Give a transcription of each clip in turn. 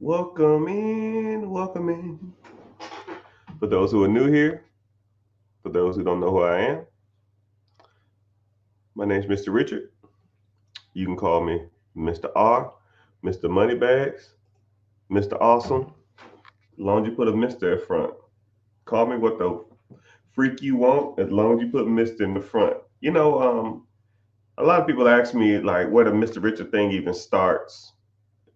Welcome in, welcome in. For those who are new here, for those who don't know who I am, my name is Mr. Richard. You can call me Mr. R, Mr. Moneybags, Mr. Awesome. As long as you put a Mr. in front. Call me what the freak you want, as long as you put Mr. in the front. A lot of people ask me like where the Mr. Richard thing even starts.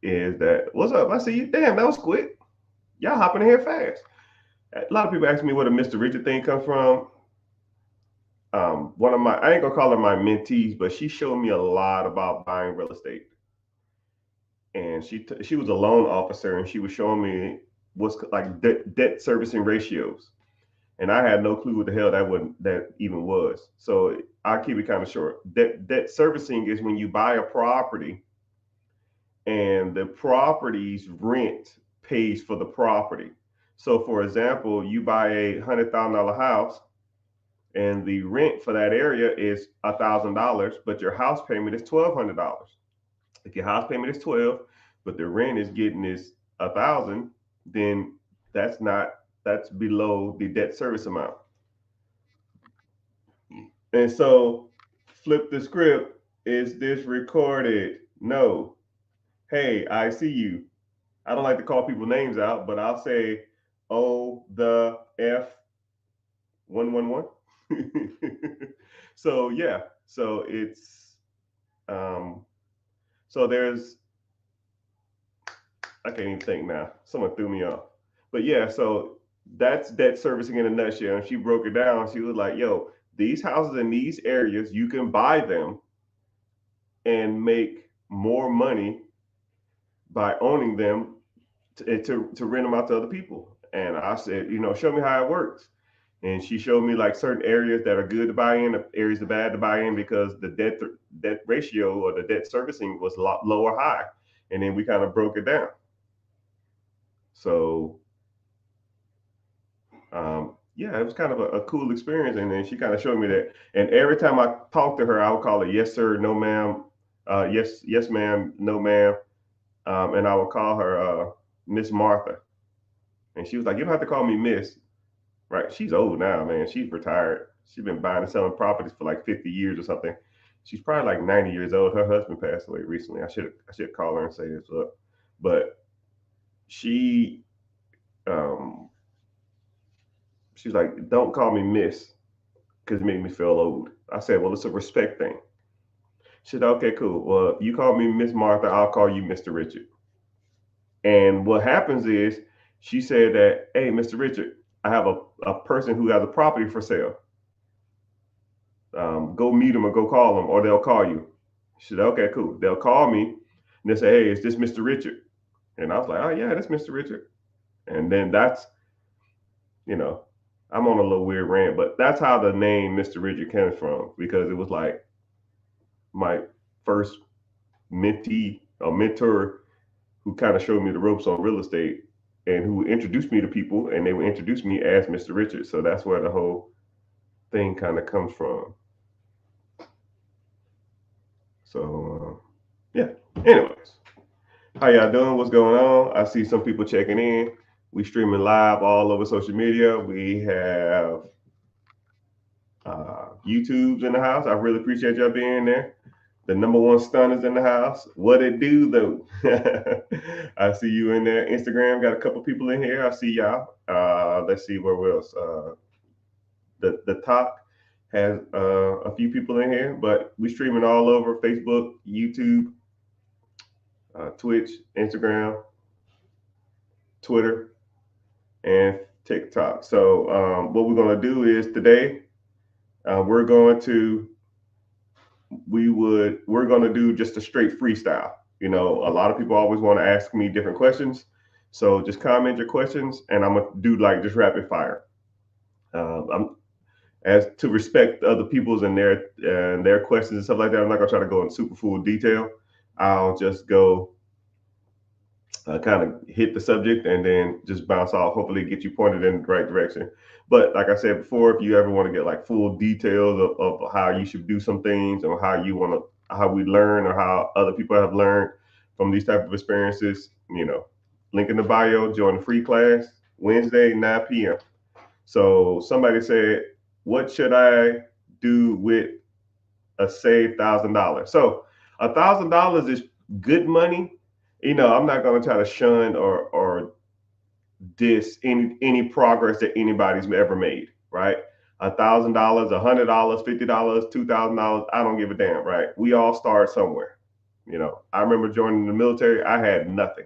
Is that what's up? I see you. Damn, that was quick. Y'all hopping in here fast. A lot of people ask me where the Mr. Richard thing comes from. One of my I ain't gonna call her my mentees, but she showed me a lot about buying real estate, and she was a loan officer, and she was showing me what's like debt servicing ratios, and I had no clue what the hell that even was. So I'll keep it kind of short. Debt servicing is when you buy a property, and the property's rent pays for the property. So, for example, you buy $100,000 house and the rent for that area is $1,000, but your house payment is $1,200. If your house payment is 12, but the rent is getting is 1,000, then that's below the debt service amount. And so, flip the script. Is this recorded? No. Hey, I see you. I don't like to call people names out, but I'll say, oh, the F 111. So yeah, so it's um, so there's I can't even think now. Someone threw me off. But yeah, so that's debt servicing in a nutshell. And she broke it down. She was like, yo, these houses in these areas, you can buy them and make more money by owning them to rent them out to other people. And I said, show me how it works. And she showed me like certain areas that are good to buy in, areas that are bad to buy in because the debt ratio or the debt servicing was a lot low or high. And then we kind of broke it down. So yeah, it was kind of a cool experience. And then she kind of showed me that. And every time I talked to her, I would call her yes sir, no ma'am, yes ma'am, no ma'am, and I would call her Miss Martha. And she was like, you don't have to call me Miss, right? She's old now, man. She's retired. She's been buying and selling properties for like 50 years or something. She's probably like 90 years old. Her husband passed away recently. I should call her and say this up, but she um she's like, don't call me Miss because it made me feel old. I said, well, it's a respect thing. She said, okay, cool. Well, you call me Miss Martha, I'll call you Mr. Richard. And what happens is she said that, hey, Mr. Richard, I have a person who has a property for sale. Go meet them or go call them, or they'll call you. She said, okay, cool. They'll call me and they say, hey, is this Mr. Richard? And I was like, oh, yeah, that's Mr. Richard. And then you know, I'm on a little weird rant, but that's how the name Mr. Richard came from because it was like my first mentee or mentor who kind of showed me the ropes on real estate and who introduced me to people and they would introduce me as Mr. Richard. So that's where the whole thing kind of comes from. So, yeah. Anyways, how y'all doing? What's going on? I see some people checking in. We streaming live all over social media. We have YouTube's in the house. I really appreciate y'all being there. The number one stunners in the house. What it do though? I see you in there. Instagram got a couple people in here. I see y'all. Let's see where else. The talk has a few people in here, but we streaming all over Facebook, YouTube, Twitch, Instagram, Twitter, and TikTok. So what we're going to do is today we're going to we're going to do just a straight freestyle. You know, a lot of people always want to ask me different questions, so just comment your questions, and I'm gonna do like just rapid fire. I'm as to respect other people's and their questions and stuff like that. I'm not gonna try to go in super full detail. I'll just go kind of hit the subject and then just bounce off. Hopefully, get you pointed in the right direction. But like I said before, if you ever want to get like full details of how you should do some things or how you want to how we learn or how other people have learned from these type of experiences, Link in the bio. Join the free class Wednesday 9 p.m. So somebody said, "What should I do with a saved $1,000?" So $1,000 is good money. I'm not going to try to shun or diss any progress that anybody's ever made, right? $1,000, $100, $50, $2,000. I don't give a damn, right? We all start somewhere. I remember joining the military. I had nothing.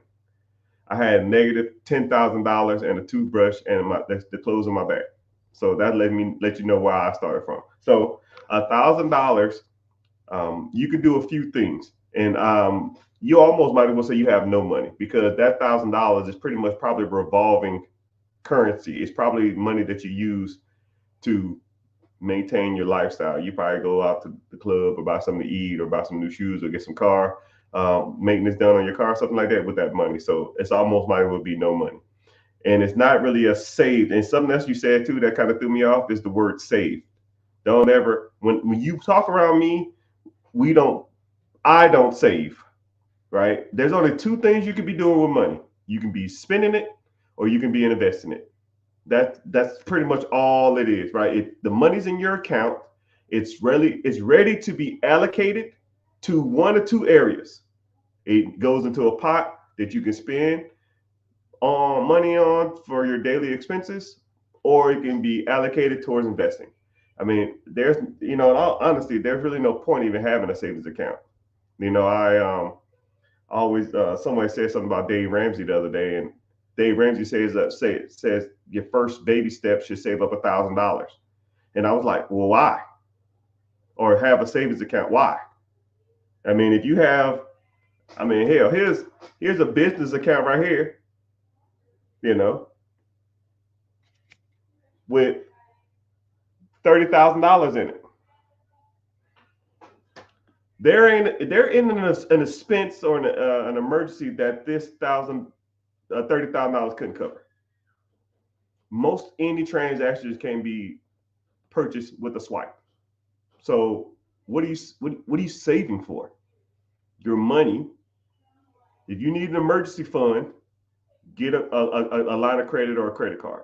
I had negative $10,000 and a toothbrush and the clothes on my back. So that let you know where I started from. So $1,000, you can do a few things, and you almost might as well say you have no money, because that $1,000 is pretty much probably revolving currency. It's probably money that you use to maintain your lifestyle. You probably go out to the club or buy something to eat or buy some new shoes or get some car maintenance done on your car, something like that with that money. So it's almost might would be no money. And it's not really a saved. And something else you said too that kind of threw me off is the word save. Don't ever, when you talk around me, we don't, I don't save, right? There's only two things you could be doing with money. You can be spending it or you can be investing it. That's pretty much all it is, right? The money's in your account. It's ready to be allocated to one or two areas. It goes into a pot that you can spend on money on for your daily expenses, or it can be allocated towards investing. I mean, in all honesty, there's really no point even having a savings account. I always somebody said something about Dave Ramsey the other day, and Dave Ramsey says your first baby step should save up $1,000, and I was like, well, why? Or have a savings account? Why? I mean, if you have, I mean, hell, here's a business account right here, you know, with $30,000 in it. There ain't an expense or an emergency that this $30,000 couldn't cover. Most any transactions can be purchased with a swipe. So what are you saving for? Your money. If you need an emergency fund, get a line of credit or a credit card,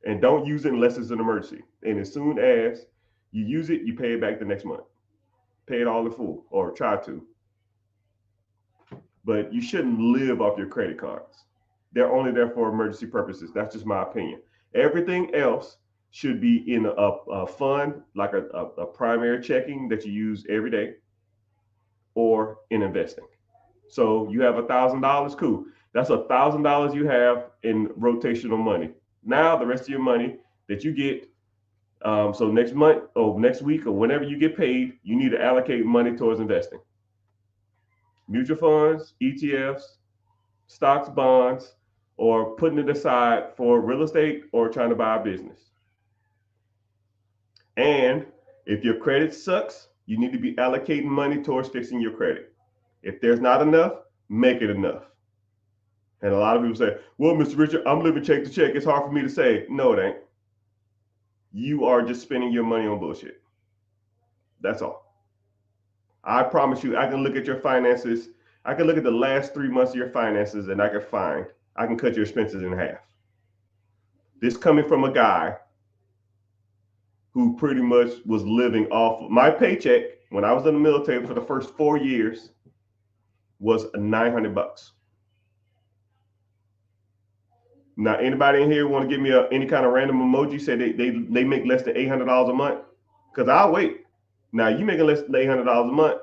and don't use it unless it's an emergency. And as soon as you use it, you pay it back the next month. Pay it all in full, or try to. But you shouldn't live off your credit cards. They're only there for emergency purposes. That's just my opinion. Everything else should be in a fund, like a primary checking that you use every day, or in investing. So you have $1,000, cool. That's $1,000 you have in rotational money. Now the rest of your money that you get, so next month or next week or whenever you get paid, you need to allocate money towards investing. Mutual funds, ETFs, stocks, bonds, or putting it aside for real estate or trying to buy a business. And if your credit sucks, you need to be allocating money towards fixing your credit. If there's not enough, make it enough. And a lot of people say, well, Mr. Richard, I'm living check to check. It's hard for me to say. No, it ain't. You are just spending your money on bullshit. That's all. I promise you, I can look at your finances. I can look at the last 3 months of your finances, and I can cut your expenses in half. This coming from a guy who pretty much was living off of my paycheck when I was in the military for the first 4 years was $900. Now, anybody in here want to give me any kind of random emoji? Say they make less than $800 a month? Because I'll wait. Now, you making less than $800 a month,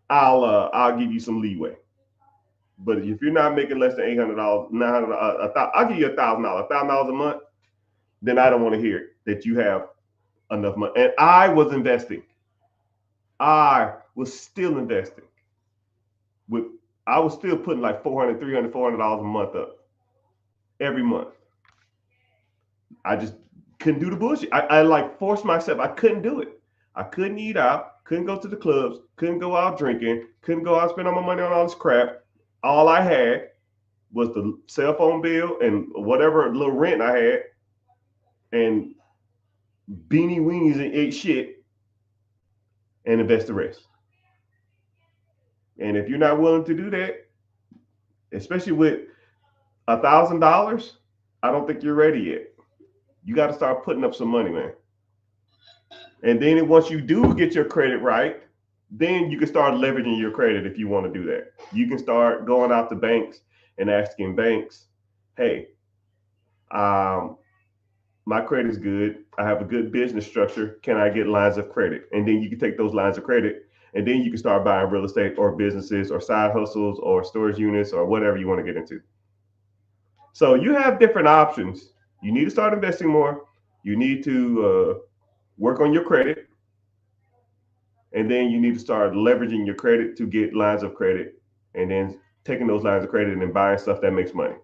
I'll give you some leeway. But if you're not making less than $800, I'll give you $1,000, $1,000 a month. Then I don't want to hear that you have enough money. And I was investing. I was still investing. I was still putting like $400, $300, $400 a month up every month. I just couldn't do the bullshit. I like forced myself. I couldn't do it. I couldn't eat out, couldn't go to the clubs, couldn't go out drinking, couldn't go out spend all my money on all this crap. All I had was the cell phone bill and whatever little rent I had, and beanie weenies and ate shit, and invest the rest. And if you're not willing to do that, especially with $1,000, I don't think you're ready yet. You got to start putting up some money, man. And then once you do get your credit right, then you can start leveraging your credit if you want to do that. You can start going out to banks and asking banks, hey, um, my credit is good. I have a good business structure. Can I get lines of credit? And then you can take those lines of credit and then you can start buying real estate or businesses or side hustles or storage units or whatever you want to get into. So you have different options. You need to start investing more. You need to work on your credit. And then you need to start leveraging your credit to get lines of credit and then taking those lines of credit and then buying stuff that makes money.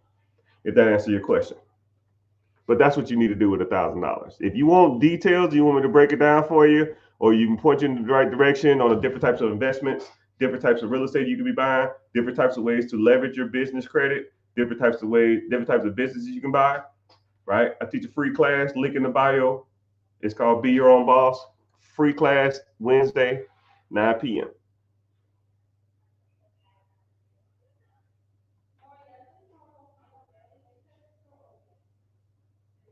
If that answers your question. But that's what you need to do with $1,000. If you want details, you want me to break it down for you, or you can point you in the right direction on the different types of investments, different types of real estate you can be buying, different types of ways to leverage your business credit, different types of ways, different types of businesses you can buy. Right? I teach a free class, link in the bio. It's called Be Your Own Boss. Free class Wednesday, 9 p.m.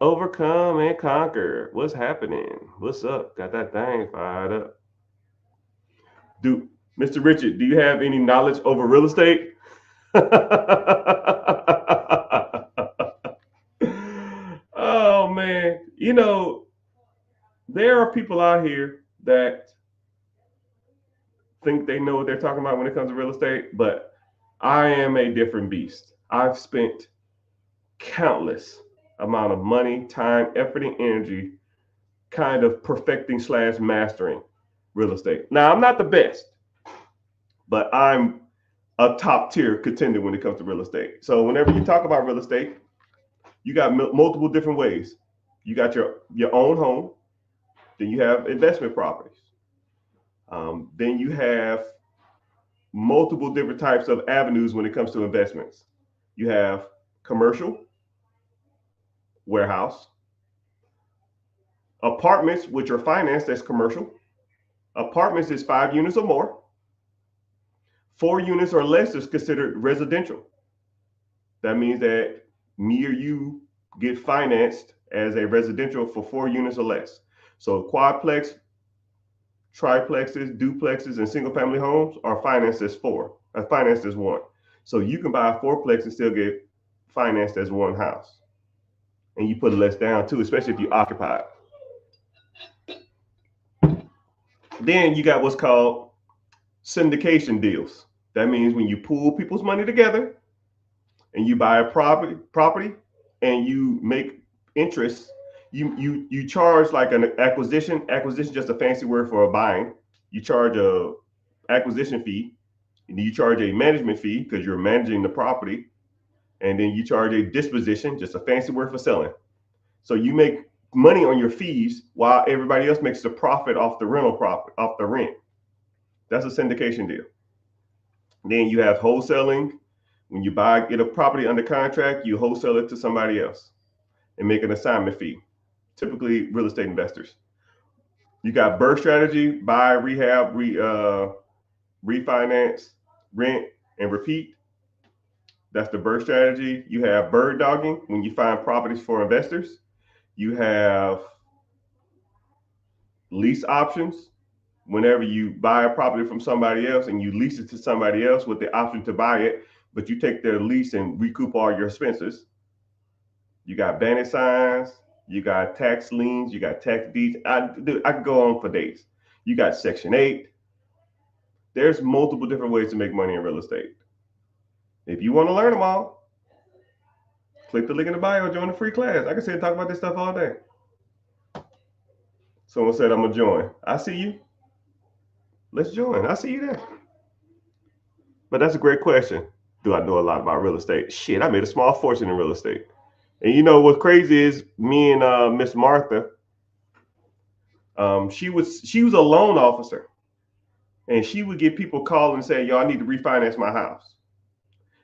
Overcome and conquer. What's happening? What's up? Got that thing fired up. Do Mr. Richard, do you have any knowledge over real estate? Oh man, there are people out here that think they know what they're talking about when it comes to real estate, but I am a different beast. I've spent countless amount of money, time, effort, and energy kind of perfecting slash mastering real estate. Now, I'm not the best, but I'm a top tier contender when it comes to real estate. So whenever you talk about real estate, you got multiple different ways. You got your own home, then you have investment properties. Then you have multiple different types of avenues when it comes to investments. You have commercial, warehouse, apartments, which are financed as commercial. Apartments is 5 units or more. 4 units or less is considered residential. That means that me or you get financed as a residential for 4 units or less. So quadplex, triplexes, duplexes, and single family homes are financed as 1. So you can buy a 4plex and still get financed as one house. And you put less down too, especially if you occupy it. Then you got what's called syndication deals. That means when you pool people's money together and you buy a property and you make interest, you charge like an acquisition just a fancy word for a buying. You charge a acquisition fee, and you charge a management fee because you're managing the property, and then you charge a disposition, just a fancy word for selling. So you make money on your fees while everybody else makes the profit off the off the rent. That's a syndication deal. Then you have wholesaling. When you get a property under contract, you wholesale it to somebody else and make an assignment fee, typically real estate investors. You got BRRRR strategy, buy, rehab, refinance, rent, and repeat. That's the BRRRR strategy. You have bird dogging, when you find properties for investors. You have lease options, whenever you buy a property from somebody else and you lease it to somebody else with the option to buy it, but you take their lease and recoup all your expenses. You got bandit signs, you got tax liens, you got tax deeds. I could go on for days. You got Section 8. There's multiple different ways to make money in real estate. If you want to learn them all, click the link in the bio, join the free class. I can sit and talk about this stuff all day. Someone said I'm gonna join. I see you. Let's join. I see you there. But that's a great question. Do I know a lot about real estate? Shit, I made a small fortune in real estate. And you know what's crazy is me and Miss Martha. She was a loan officer, and she would get people calling and saying, "Yo, I need to refinance my house,"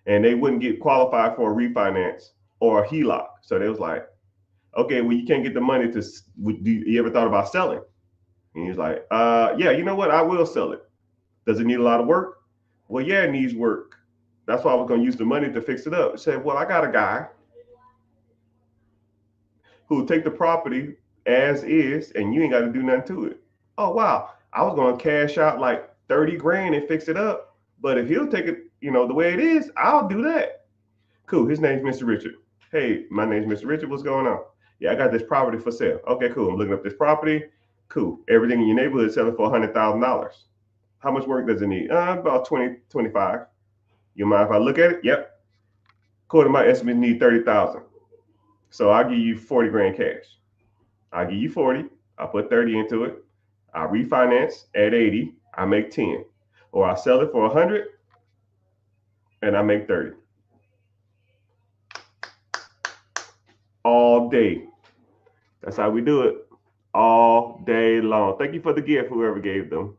and they wouldn't get qualified for a refinance or a HELOC. So they was like, "Okay, well, you can't get the money to. Do you ever thought about selling?" And he's like, "Yeah, you know what? I will sell it. Does it need a lot of work?" Well, yeah, it needs work. That's why I was going to use the money to fix it up. I said, well, I got a guy who will take the property as is, and you ain't got to do nothing to it. Oh wow, I was going to cash out like 30 grand and fix it up, but if he'll take it, the way it is, I'll do that. Cool. His name's Mr. Richard. Hey, my name's Mr. Richard. What's going on? Yeah, I got this property for sale. Okay, cool. I'm looking up this property. Cool. Everything in your neighborhood is selling for $100,000. How much work does it need? About 20, 25. You mind if I look at it? Yep. According to my estimate, need 30,000. So I'll give you 40 grand cash. I'll give you 40. I'll put 30 into it. I'll refinance at 80. I make 10. Or I sell it for 100 and I make 30. All day. That's how we do it. All day long. Thank you for the gift, whoever gave them.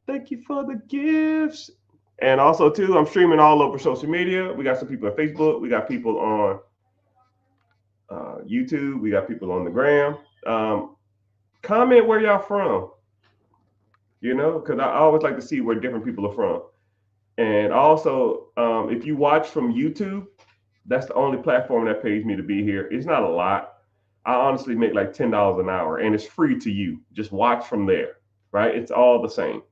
Thank you for the gifts. And also, too, I'm streaming all over social media. We got some people on Facebook. We got people on YouTube. We got people on the gram. Comment where y'all from, because I always like to see where different people are from. And also, if you watch from YouTube, that's the only platform that pays me to be here. It's not a lot. I honestly make like $10 an hour, and it's free to you. Just watch from there, right? It's all the same.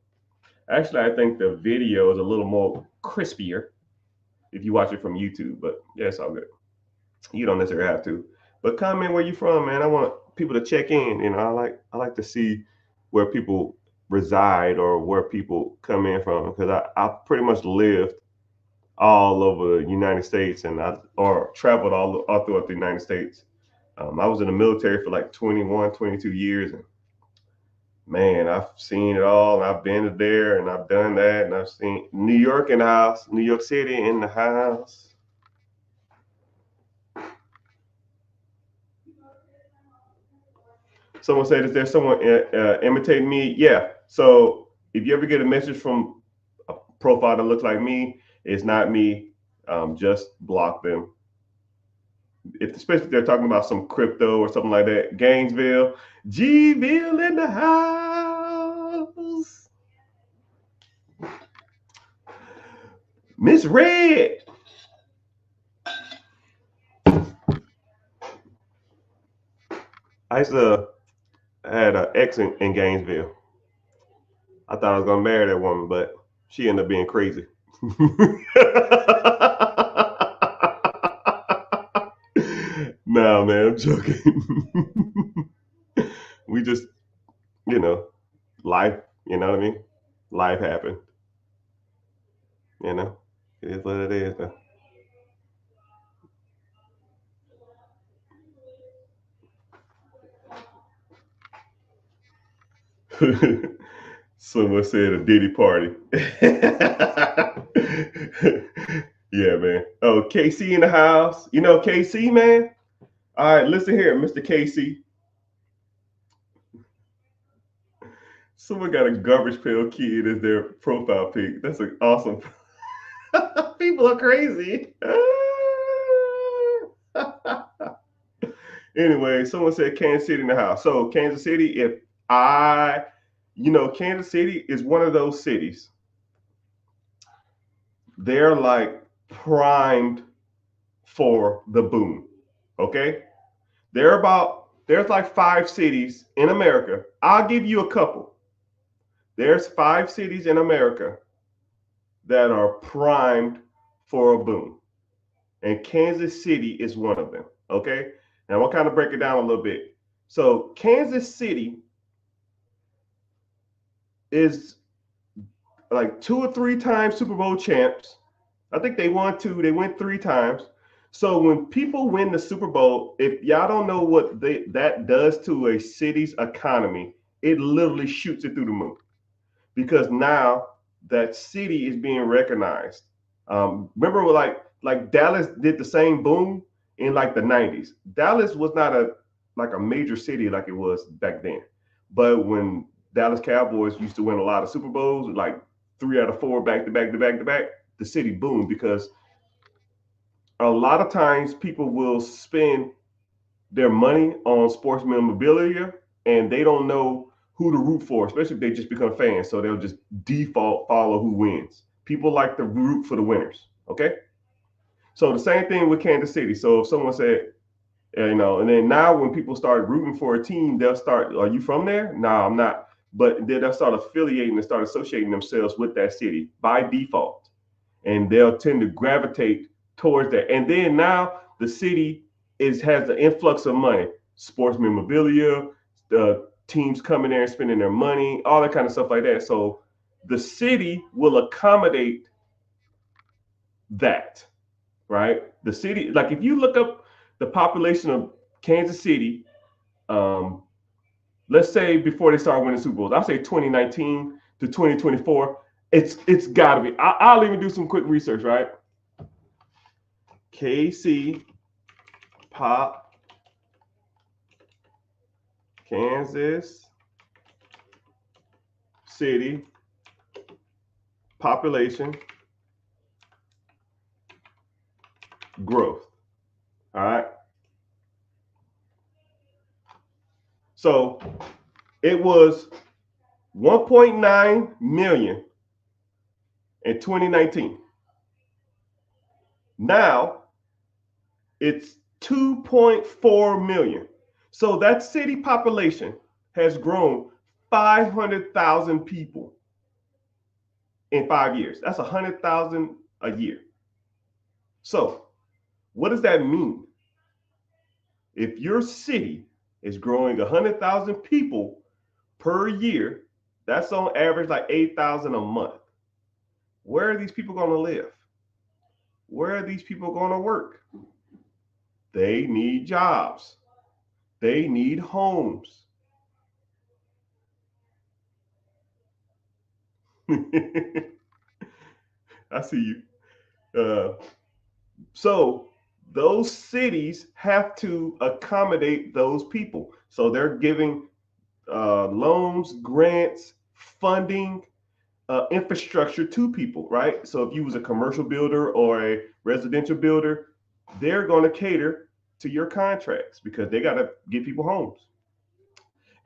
Actually, I think the video is a little more crispier if you watch it from YouTube, but yeah, it's all good. You don't necessarily have to. But comment where you from, man. I want people to check in. I like to see where people reside or where people come in from, because I pretty much lived all over the United States, and or traveled all throughout the United States. I was in the military for like 21, 22 years, and man, I've seen it all. And I've been there, and I've done that, and I've seen New York in the house, New York City in the house. Someone said, is there someone imitating me? Yeah. So if you ever get a message from a profile that looks like me, it's not me. Just block them. Especially if they're talking about some crypto or something like that. Gainesville, G-ville in the house. Miss Red. I had an ex in Gainesville. I thought I was gonna marry that woman, but she ended up being crazy. No, man, I'm joking. We just, life, you know what I mean? Life happened. It is what it is. Someone said a Diddy party. Yeah, man. Oh, KC in the house. KC, man. All right, listen here, Mr. KC. Someone got a garbage pail kid as their profile pic. That's an awesome. People are crazy. Anyway, someone said Kansas City in the house. So Kansas City, Kansas City is one of those cities. They're like primed for the boom. Okay. There's like 5 cities in America. I'll give you a couple. There's 5 cities in America that are primed for a boom. And Kansas City is one of them. Okay. Now we'll kind of break it down a little bit. So Kansas City is like 2 or 3 times Super Bowl champs. I think they won 2. They went 3 times. So when people win the Super Bowl, if y'all don't know what that does to a city's economy, it literally shoots it through the moon. Because now that city is being recognized. Remember, like Dallas did the same boom in like the 90s. Dallas was not a major city like it was back then. But when Dallas Cowboys used to win a lot of Super Bowls, like 3 out of 4 back to back to back to back, the city boomed, because a lot of times people will spend their money on sports memorabilia and they don't know who to root for, especially if they just become fans. So they'll just default follow who wins. People like to root for the winners. Okay. So the same thing with Kansas City. So if someone said, and then now when people start rooting for a team, they'll start, are you from there? No, I'm not. But then they'll start affiliating and start associating themselves with that city by default. And they'll tend to gravitate towards that. And then now the city has the influx of money, sports memorabilia, the teams coming there and spending their money, all that kind of stuff like that. So the city will accommodate that, right? The city, like if you look up the population of Kansas City, um, let's say before they start winning Super Bowls, I'll say 2019 to 2024. It's got to be. I'll even do some quick research, right? KC Pop Kansas City population growth. All right. So it was 1.9 million in 2019. Now it's 2.4 million. So that city population has grown 500,000 people in 5 years. That's 100,000 a year. So what does that mean? If your city is growing 100,000 people per year, that's on average like 8,000 a month. Where are these people going to live? Where are these people going to work? They need jobs. They need homes. I see you. So those cities have to accommodate those people. So they're giving loans, grants, funding, infrastructure to people, right? So if you was a commercial builder or a residential builder, they're going to cater to your contracts because they got to get people homes.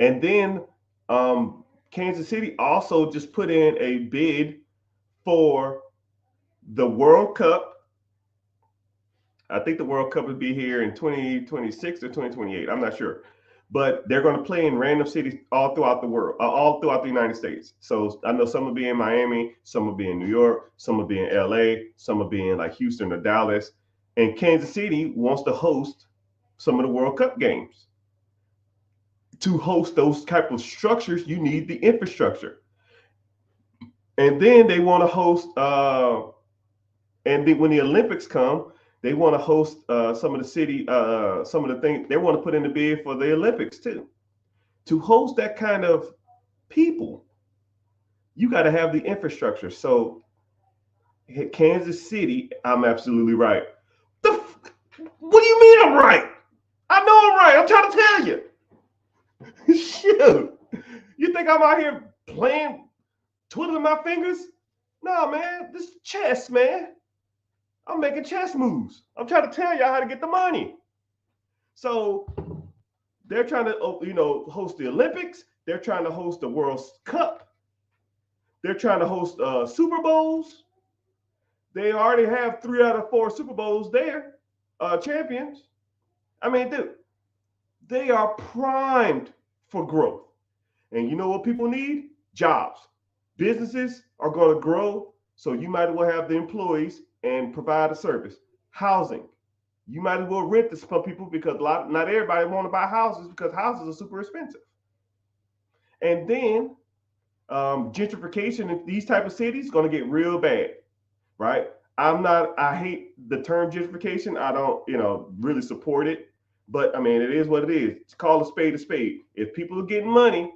And then Kansas City also just put in a bid for the World Cup. I think the World Cup will be here in 2026 or 2028. I'm not sure. But they're going to play in random cities all throughout the world, all throughout the United States. So I know some will be in Miami, some will be in New York, some will be in LA, some will be in like Houston or Dallas. And Kansas City wants to host some of the World Cup games. To host those type of structures, you need the infrastructure. And then they want to host, and then when the Olympics come, they want to host some of the city, some of the things they want to put in the bid for the Olympics too. To host that kind of people, you got to have the infrastructure. So Kansas City, I'm absolutely right. What do you mean I'm right? I know I'm right. I'm trying to tell you. Shoot. You think I'm out here playing, twiddling my fingers? No, man. This is chess, man. I'm making chess moves. I'm trying to tell y'all how to get the money. So they're trying to, host the Olympics. They're trying to host the World Cup. They're trying to host Super Bowls. They already have 3 out of 4 Super Bowls there, champions. I mean, dude, they are primed for growth. And you know what people need? Jobs. Businesses are going to grow, so you might as well have the employees and provide a service. Housing. You might as well rent to some people because not everybody want to buy houses because houses are super expensive. And then gentrification in these type of cities is going to get real bad, right? I hate the term gentrification. I don't, really support it. But I mean, it is what it is. It's called a spade a spade. If people are getting money,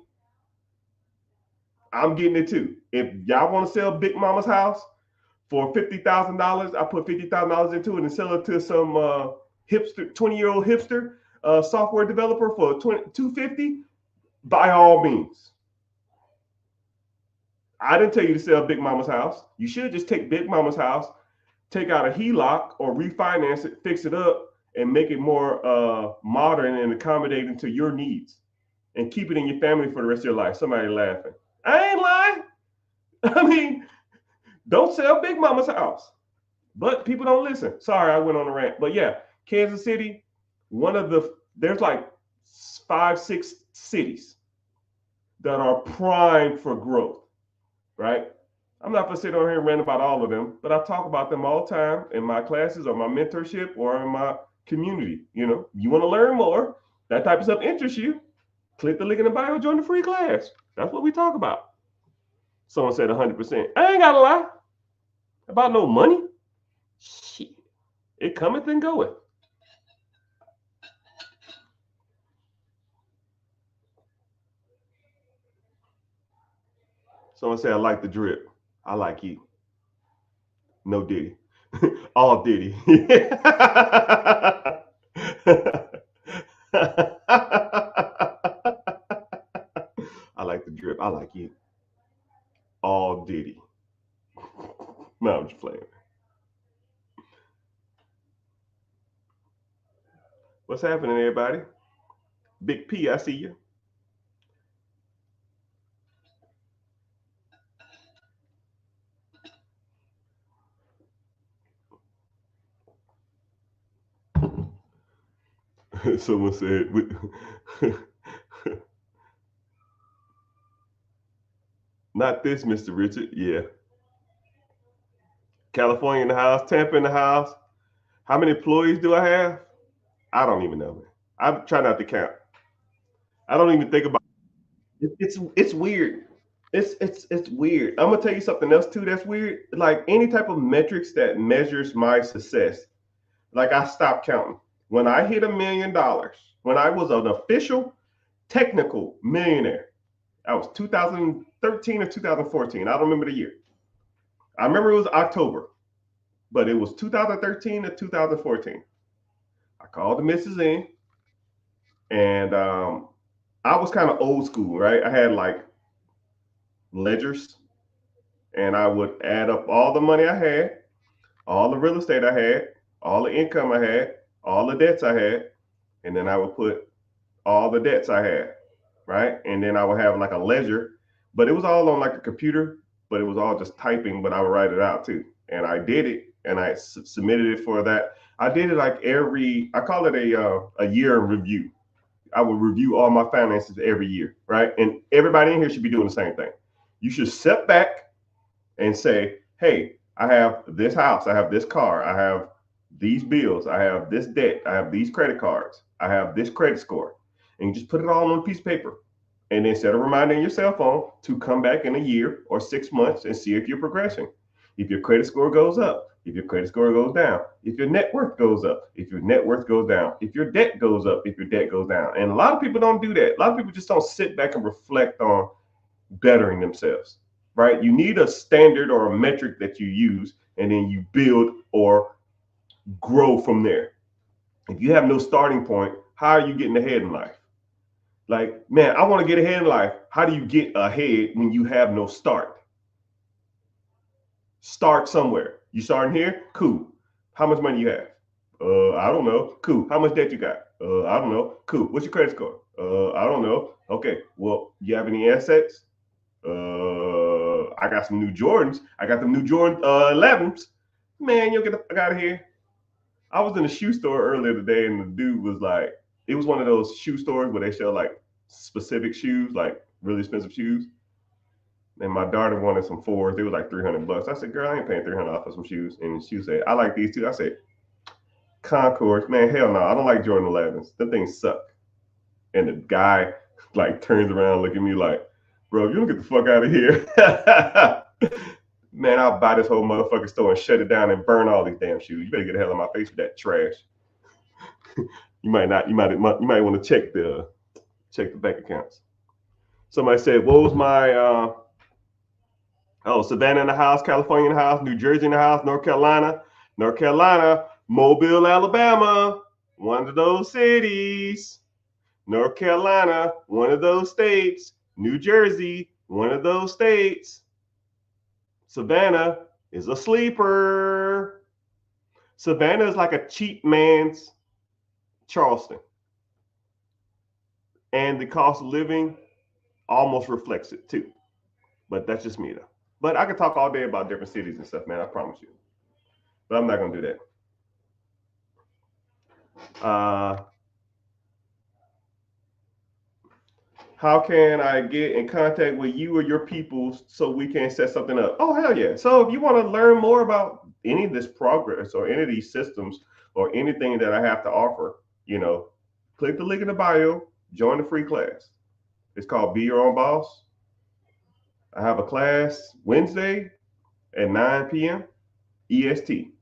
I'm getting it too. If y'all want to sell Big Mama's house for $50,000, I put $50,000 into it and sell it to some hipster, 20-year-old hipster software developer for $250. By all means. I didn't tell you to sell Big Mama's house. You should just take Big Mama's house, take out a HELOC or refinance it, fix it up, and make it more modern and accommodating to your needs, and keep it in your family for the rest of your life. Somebody laughing. I ain't lying. I mean, don't sell Big Mama's house. But people don't listen. Sorry, I went on a rant. But yeah, Kansas City, there's like 5, 6 cities that are primed for growth, right? I'm not gonna sit on here and rant about all of them, but I talk about them all the time in my classes or my mentorship or in my community. You want to learn more, that type of stuff interests you, click the link in the bio, join the free class. That's what we talk about. Someone said 100%. I ain't gotta lie about no money. Shit, it cometh and goeth. Someone said I like the drip. I like you. No Diddy. All Diddy. I like the drip. I like you. All Diddy. No, I'm just playing. What's happening, everybody? Big P, I see you. Someone said, not this, Mr. Richard. Yeah. California in the house, Tampa in the house. How many employees do I have? I don't even know, man. I try not to count. I don't even think about it. It's weird. It's weird. I'm gonna tell you something else too that's weird. Like any type of metrics that measures my success, like I stopped counting. When I hit $1 million, when I was an official technical millionaire, I was 2013 or 2014. I don't remember the year. I remember it was October, but it was 2013 to 2014. I called the missus in, and I was kind of old school, right? I had like ledgers, and I would add up all the money I had, all the real estate I had, all the income I had, all the debts I had, and then I would put all the debts I had, right? And then I would have like a ledger, but it was all on like a computer, but it was all just typing, but I would write it out too. And I did it, and I submitted it for that. I did it like I call it a year in review. I would review all my finances every year, right? And everybody in here should be doing the same thing. You should step back and say, hey, I have this house, I have this car, I have these bills, I have this debt, I have these credit cards, I have this credit score. And you just put it all on a piece of paper. And then set a reminder in your cell phone to come back in a year or 6 months and see if you're progressing. If your credit score goes up, if your credit score goes down, if your net worth goes up, if your net worth goes down, if your debt goes up, if your debt goes down. And a lot of people don't do that. A lot of people just don't sit back and reflect on bettering themselves, right? You need a standard or a metric that you use, and then you build or grow from there. If you have no starting point, how are you getting ahead in life? Like, man, I want to get ahead in life. How do you get ahead when you have no start? Start somewhere. You starting here? Cool. How much money you have? I don't know. Cool. How much debt you got? I don't know. Cool. What's your credit score? I don't know. Okay. Well, you have any assets? I got some new Jordans. I got the new Jordan 11s. Man, you'll get the fuck out of here. I was in a shoe store earlier today, and the dude was like, it was one of those shoe stores where they sell like specific shoes, like really expensive shoes. And my daughter wanted some fours. They were like $300. I said, girl, I ain't paying $300 for some shoes. And she said, I like these too. I said, Concords, man, hell no. I don't like Jordan 11s. Them things suck. And the guy like turns around, look at me like, bro, you don't get the fuck out of here. Man, I'll buy this whole motherfucking store and shut it down and burn all these damn shoes. You better get the hell out of my face with that trash. You might not. You might want to check the bank accounts. Somebody said, "What was my Savannah in the house, California in the house, New Jersey in the house, North Carolina, Mobile, Alabama, one of those cities. North Carolina, one of those states. New Jersey, one of those states. Savannah is a sleeper. Savannah is like a cheap man's Charleston. And the cost of living almost reflects it too. But that's just me though. But I could talk all day about different cities and stuff, man. I promise you. but I'm not going to do that. How can I get in contact with you or your people so we can set something up? Oh, hell yeah. So if you want to learn more about any of this progress or any of these systems or anything that I have to offer, click the link in the bio, join the free class. It's called Be Your Own Boss. I have a class Wednesday at 9 p.m. EST.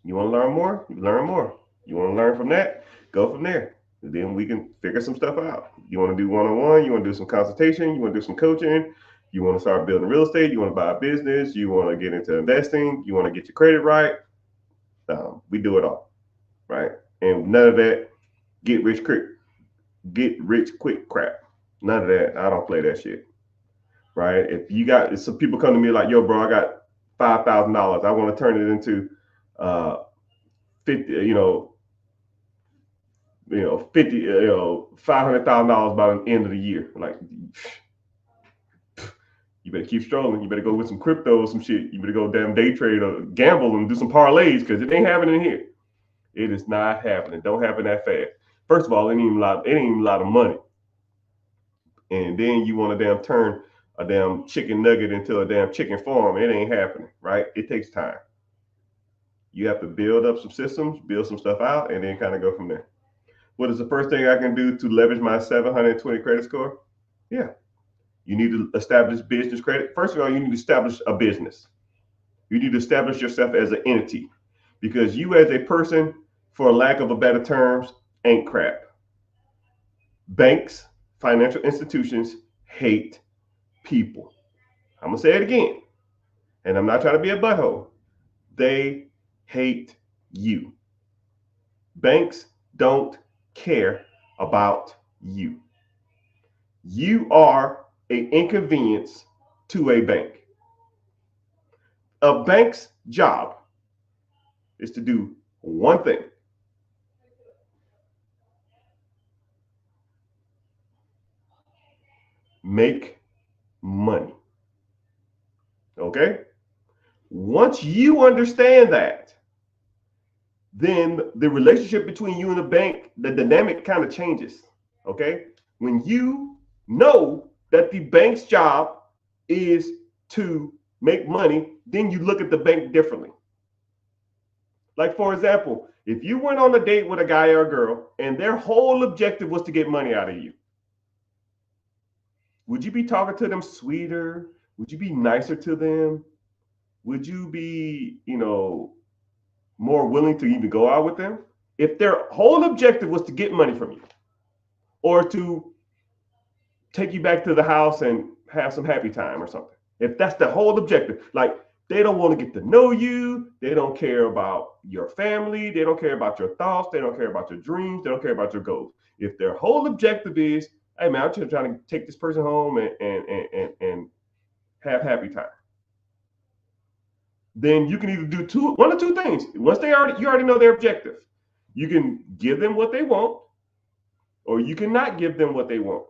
You want to learn more? You learn more. You want to learn from that? Go from there. And then we can figure some stuff out. You want to do one-on-one? You want to do some consultation? You want to do some coaching? You want to start building real estate? You want to buy a business? You want to get into investing? You want to get your credit right? We do it all, right? And none of that get rich quick crap. None of that. I don't play that shit, right? If some people come to me like, yo, bro, I got $5,000. I want to turn it into 50, $500,000 by the end of the year. Like, you better keep strolling. You better go with some crypto or some shit. You better go damn day trade or gamble and do some parlays because it ain't happening here. It is not happening. Don't happen that fast. First of all, it ain't even a lot of money. And then you want to damn turn a damn chicken nugget into a damn chicken farm. It ain't happening, right? It takes time. You have to build up some systems, build some stuff out, and then kind of go from there. What is the first thing I can do to leverage my 720 credit score? Yeah. You need to establish business credit. First of all, you need to establish a business. You need to establish yourself as an entity because you as a person, for lack of a better terms, ain't crap. Banks, financial institutions hate people. I'm going to say it again, and I'm not trying to be a butthole. They hate you. Banks don't care about you. You are an inconvenience to a bank. A bank's job is to do one thing. Make money. Okay? Once you understand that, then the relationship between you and the bank, the dynamic kind of changes. Okay? When you know that the bank's job is to make money, then you look at the bank differently. Like, for example, if you went on a date with a guy or a girl and their whole objective was to get money out of you, would you be talking to them sweeter? Would you be nicer to them? Would you be, more willing to even go out with them? If their whole objective was to get money from you or to take you back to the house and have some happy time or something. If that's the whole objective, like they don't want to get to know you, they don't care about your family, they don't care about your thoughts, they don't care about your dreams, they don't care about your goals. If their whole objective is, hey man, I'm just trying to take this person home and have happy time, then you can either do one or two things. Once you already know their objective. You can give them what they want, or you cannot give them what they want.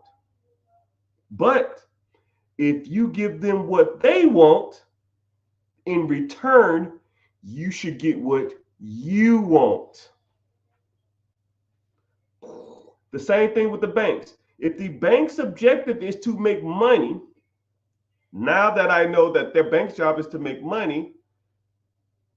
But if you give them what they want, in return, you should get what you want. The same thing with the banks. If the bank's objective is to make money, now that I know that their bank's job is to make money,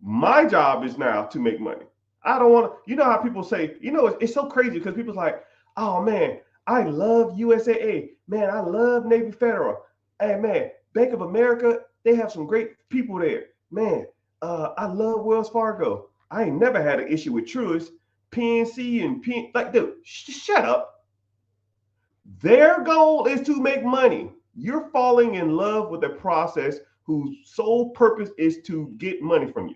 my job is now to make money. I don't want to, how people say, it's so crazy because people's like, oh man, I love USAA. Man, I love Navy Federal. Hey man, Bank of America, they have some great people there. Man, I love Wells Fargo. I ain't never had an issue with Truist, PNC and like, dude, shut up. Their goal is to make money. You're falling in love with a process whose sole purpose is to get money from you.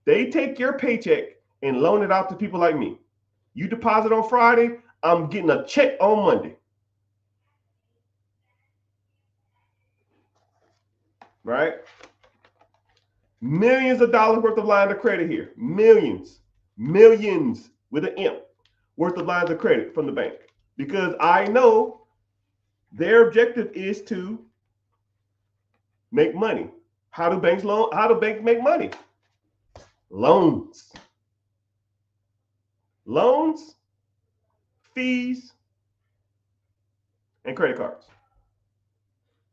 They take your paycheck and loan it out to people like me. You deposit on Friday, I'm getting a check on Monday. Right? Millions of dollars worth of lines of credit here. Millions with an M worth of lines of credit from the bank. Because I know their objective is to make money. How do banks make money? Loans. Loans, fees, and credit cards.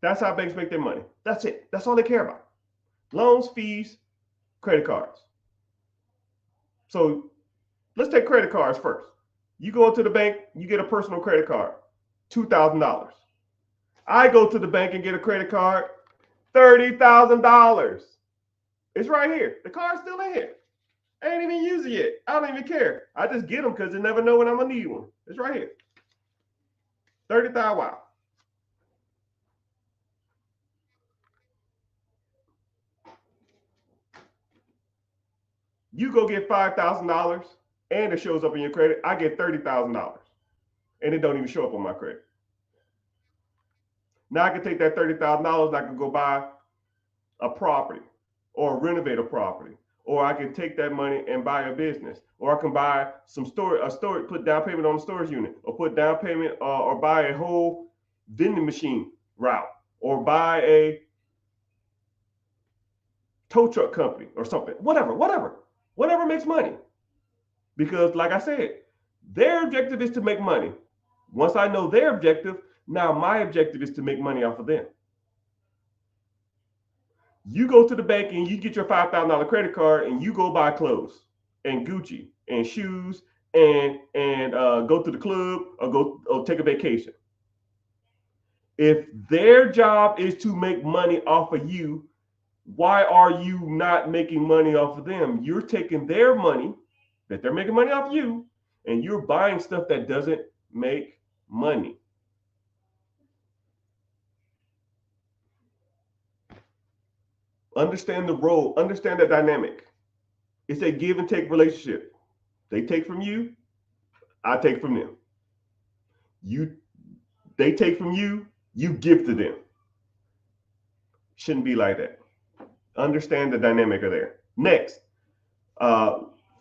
That's how banks make their money. That's it. That's all they care about. Loans, fees, credit cards. So let's take credit cards first. You go to the bank, you get a personal credit card, $2,000. I go to the bank and get a credit card, $30,000. It's right here. The card's still in here. I ain't even using it. I don't even care. I just get them because you never know when I'm gonna need one. It's right here. 30,000. Wow. You go get $5,000 and it shows up in your credit. I get $30,000 and it don't even show up on my credit. Now I can take that $30,000 and I can go buy a property or renovate a property, or I can take that money and buy a business, or I can buy some storage, put down payment on the storage unit, or put down payment or buy a whole vending machine route, or buy a tow truck company or something. Whatever makes money. Because like I said, their objective is to make money. Once I know their objective, now my objective is to make money off of them. You go to the bank and you get your $5,000 credit card and you go buy clothes and Gucci and shoes and go to the club or take a vacation. If their job is to make money off of you, why are you not making money off of them? You're taking their money that they're making money off you and you're buying stuff that doesn't make money. Understand the role, understand the dynamic. It's a give and take relationship. They take from you, I take from them. They take from you, you give to them. Shouldn't be like that. Understand the dynamic of there. Next,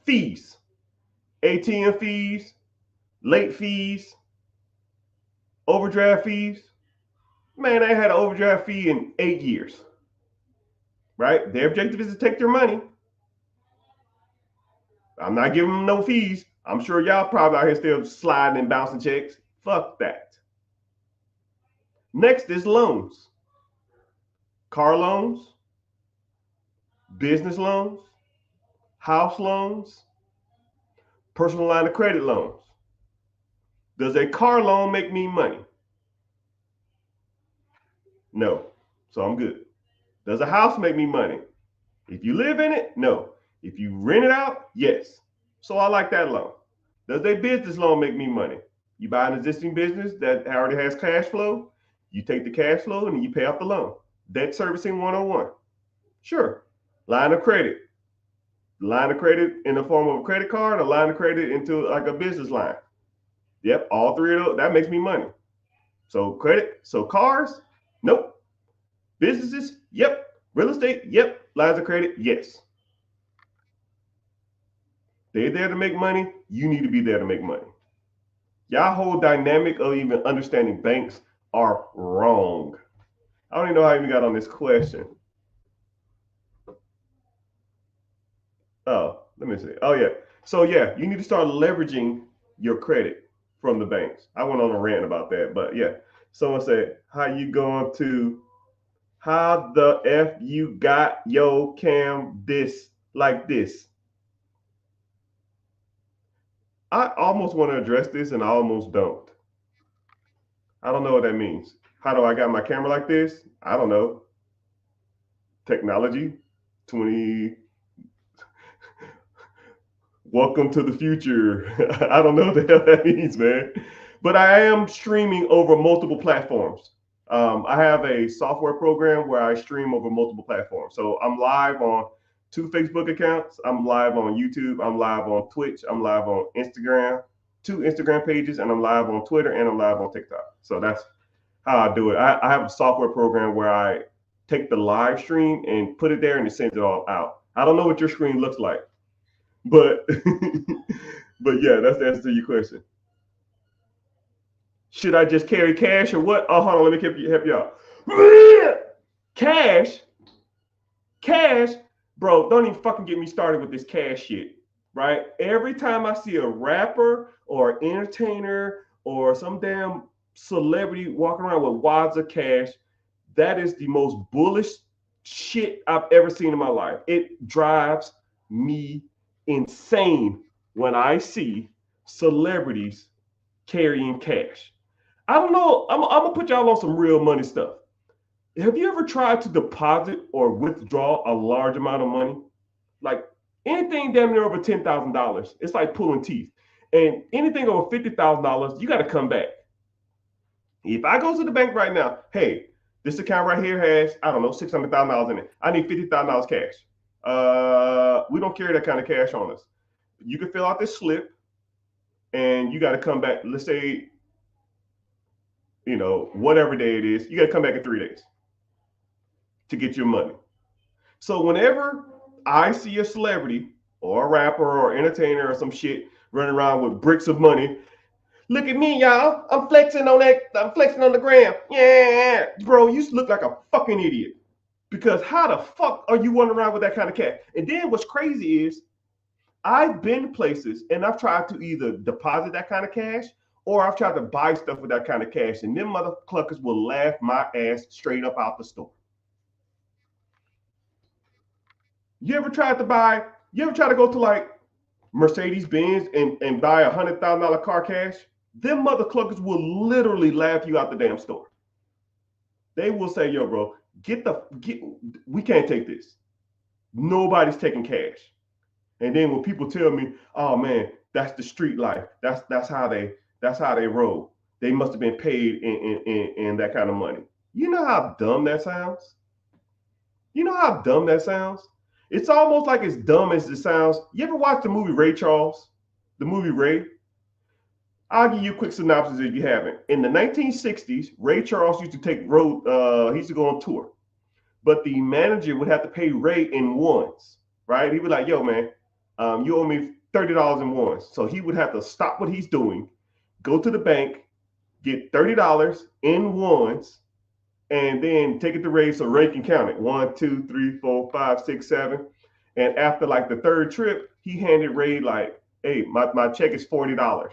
fees, ATM fees, late fees, overdraft fees. Man, I had an overdraft fee in 8 years. Right? Their objective is to take their money. I'm not giving them no fees. I'm sure y'all probably out here still sliding and bouncing checks. Fuck that. Next is loans. Car loans, business loans, house loans, personal line of credit loans. Does a car loan make me money? No. So I'm good. Does a house make me money? If you live in it, no. If you rent it out, yes. So I like that loan. Does a business loan make me money? You buy an existing business that already has cash flow, you take the cash flow and you pay off the loan. Debt servicing 101. Sure. Line of credit. Line of credit in the form of a credit card, a line of credit into like a business line. Yep, all three of those, that makes me money. So credit, so cars, nope. Businesses, yep. Real estate, yep. Lines of credit, yes. They're there to make money. You need to be there to make money. Y'all whole dynamic of even understanding banks are wrong. I don't even know how I even got on this question. Oh, let me see. Oh, yeah. So, yeah, you need to start leveraging your credit from the banks. I went on a rant about that, but yeah. Someone said, how the F you got yo cam this like this? I almost want to address this and I almost don't. I don't know what that means. How do I got my camera like this? I don't know. Technology, 20. Welcome to the future. I don't know what the hell that means, man. But I am streaming over multiple platforms. I have a software program where I stream over multiple platforms. So I'm live on 2 Facebook accounts. I'm live on YouTube. I'm live on Twitch. I'm live on Instagram, 2 Instagram pages, and I'm live on Twitter and I'm live on TikTok. So that's how I do it. I have a software program where I take the live stream and put it there and it sends it all out. I don't know what your screen looks like, but but yeah, that's the answer to your question. Should I just carry cash or what? Oh, hold on, let me help you out. Cash Bro, don't even fucking get me started with this cash shit, right? Every time I see a rapper or entertainer or some damn celebrity walking around with wads of cash, that is the most bullish shit I've ever seen in my life. It drives me insane when I see celebrities carrying cash. I don't know. I'm gonna put y'all on some real money stuff. Have you ever tried to deposit or withdraw a large amount of money? Like anything damn near over $10,000, it's like pulling teeth. And anything over $50,000, you got to come back. If I go to the bank right now, hey, this account right here has, I don't know, $600,000 in it. I need $50,000 cash. We don't carry that kind of cash on us. You can fill out this slip and you got to come back. Let's say, whatever day it is, you got to come back in 3 days to get your money. So whenever I see a celebrity or a rapper or entertainer or some shit running around with bricks of money, look at me, y'all. I'm flexing on that. I'm flexing on the gram. Yeah, bro, you look like a fucking idiot. Because how the fuck are you running around with that kind of cash? And then what's crazy is I've been places and I've tried to either deposit that kind of cash or I've tried to buy stuff with that kind of cash, and them motherfuckers will laugh my ass straight up out the store. You ever tried to go to like Mercedes Benz and buy $100,000 car cash? Them mother cluckers will literally laugh you out the damn store. They will say, yo, bro, we can't take this. Nobody's taking cash. And then when people tell me, oh man, that's the street life. That's how they roll. They must have been paid in that kind of money. You know how dumb that sounds? You know how dumb that sounds? It's almost like as dumb as it sounds. You ever watch the movie Ray Charles? The movie Ray? I'll give you a quick synopsis if you haven't. In the 1960s, Ray Charles used to he used to go on tour. But the manager would have to pay Ray in ones, right? He'd be like, yo, man, you owe me $30 in ones. So he would have to stop what he's doing, go to the bank, get $30 in ones, and then take it to Ray so Ray can count it. 1, 2, 3, 4, 5, 6, 7. And after like the third trip, he handed Ray like, hey, my check is $40.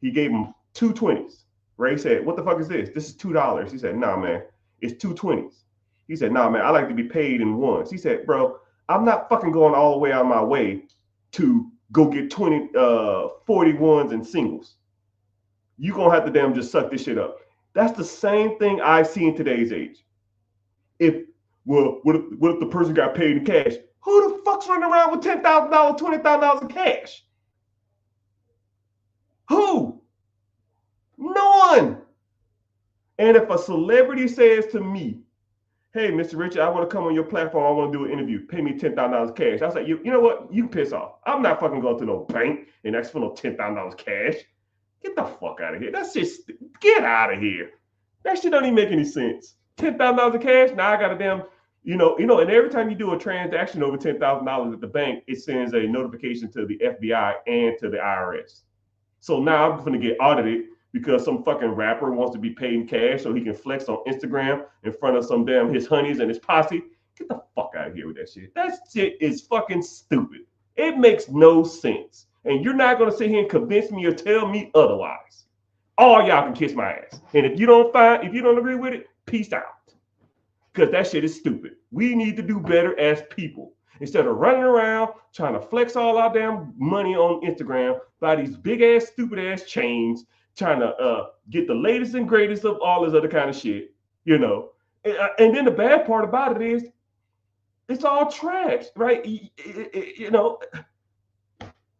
He gave him 2 20s. Ray said, what the fuck is this? This is $2. He said, nah, man, it's 2 20s. He said, nah, man, I like to be paid in ones. He said, bro, I'm not fucking going all the way out of my way to go get 40 ones and singles. You gonna have to damn just suck this shit up. That's the same thing I see in today's age. What if the person got paid in cash? Who the fuck's running around with $10,000, $20,000 in cash? Who? No one. And if a celebrity says to me, hey, Mr. Richard, I want to come on your platform. I want to do an interview. Pay me $10,000 cash. I was like, you know what? You can piss off. I'm not fucking going to no bank and ask for no $10,000 cash. Get the fuck out of here. That's just, get out of here. That shit don't even make any sense. $10,000 cash? Now I got a damn, and every time you do a transaction over $10,000 at the bank, it sends a notification to the FBI and to the IRS. So now I'm going to get audited because some fucking rapper wants to be paid in cash so he can flex on Instagram in front of some damn his honeys and his posse. Get the fuck out of here with that shit. That shit is fucking stupid. It makes no sense. And you're not going to sit here and convince me or tell me otherwise. All y'all can kiss my ass. And if you don't agree with it, peace out. Because that shit is stupid. We need to do better as people. Instead of running around trying to flex all our damn money on Instagram, buy these big ass, stupid ass chains, trying to get the latest and greatest of all this other kind of shit, And then the bad part about it is it's all trash, right?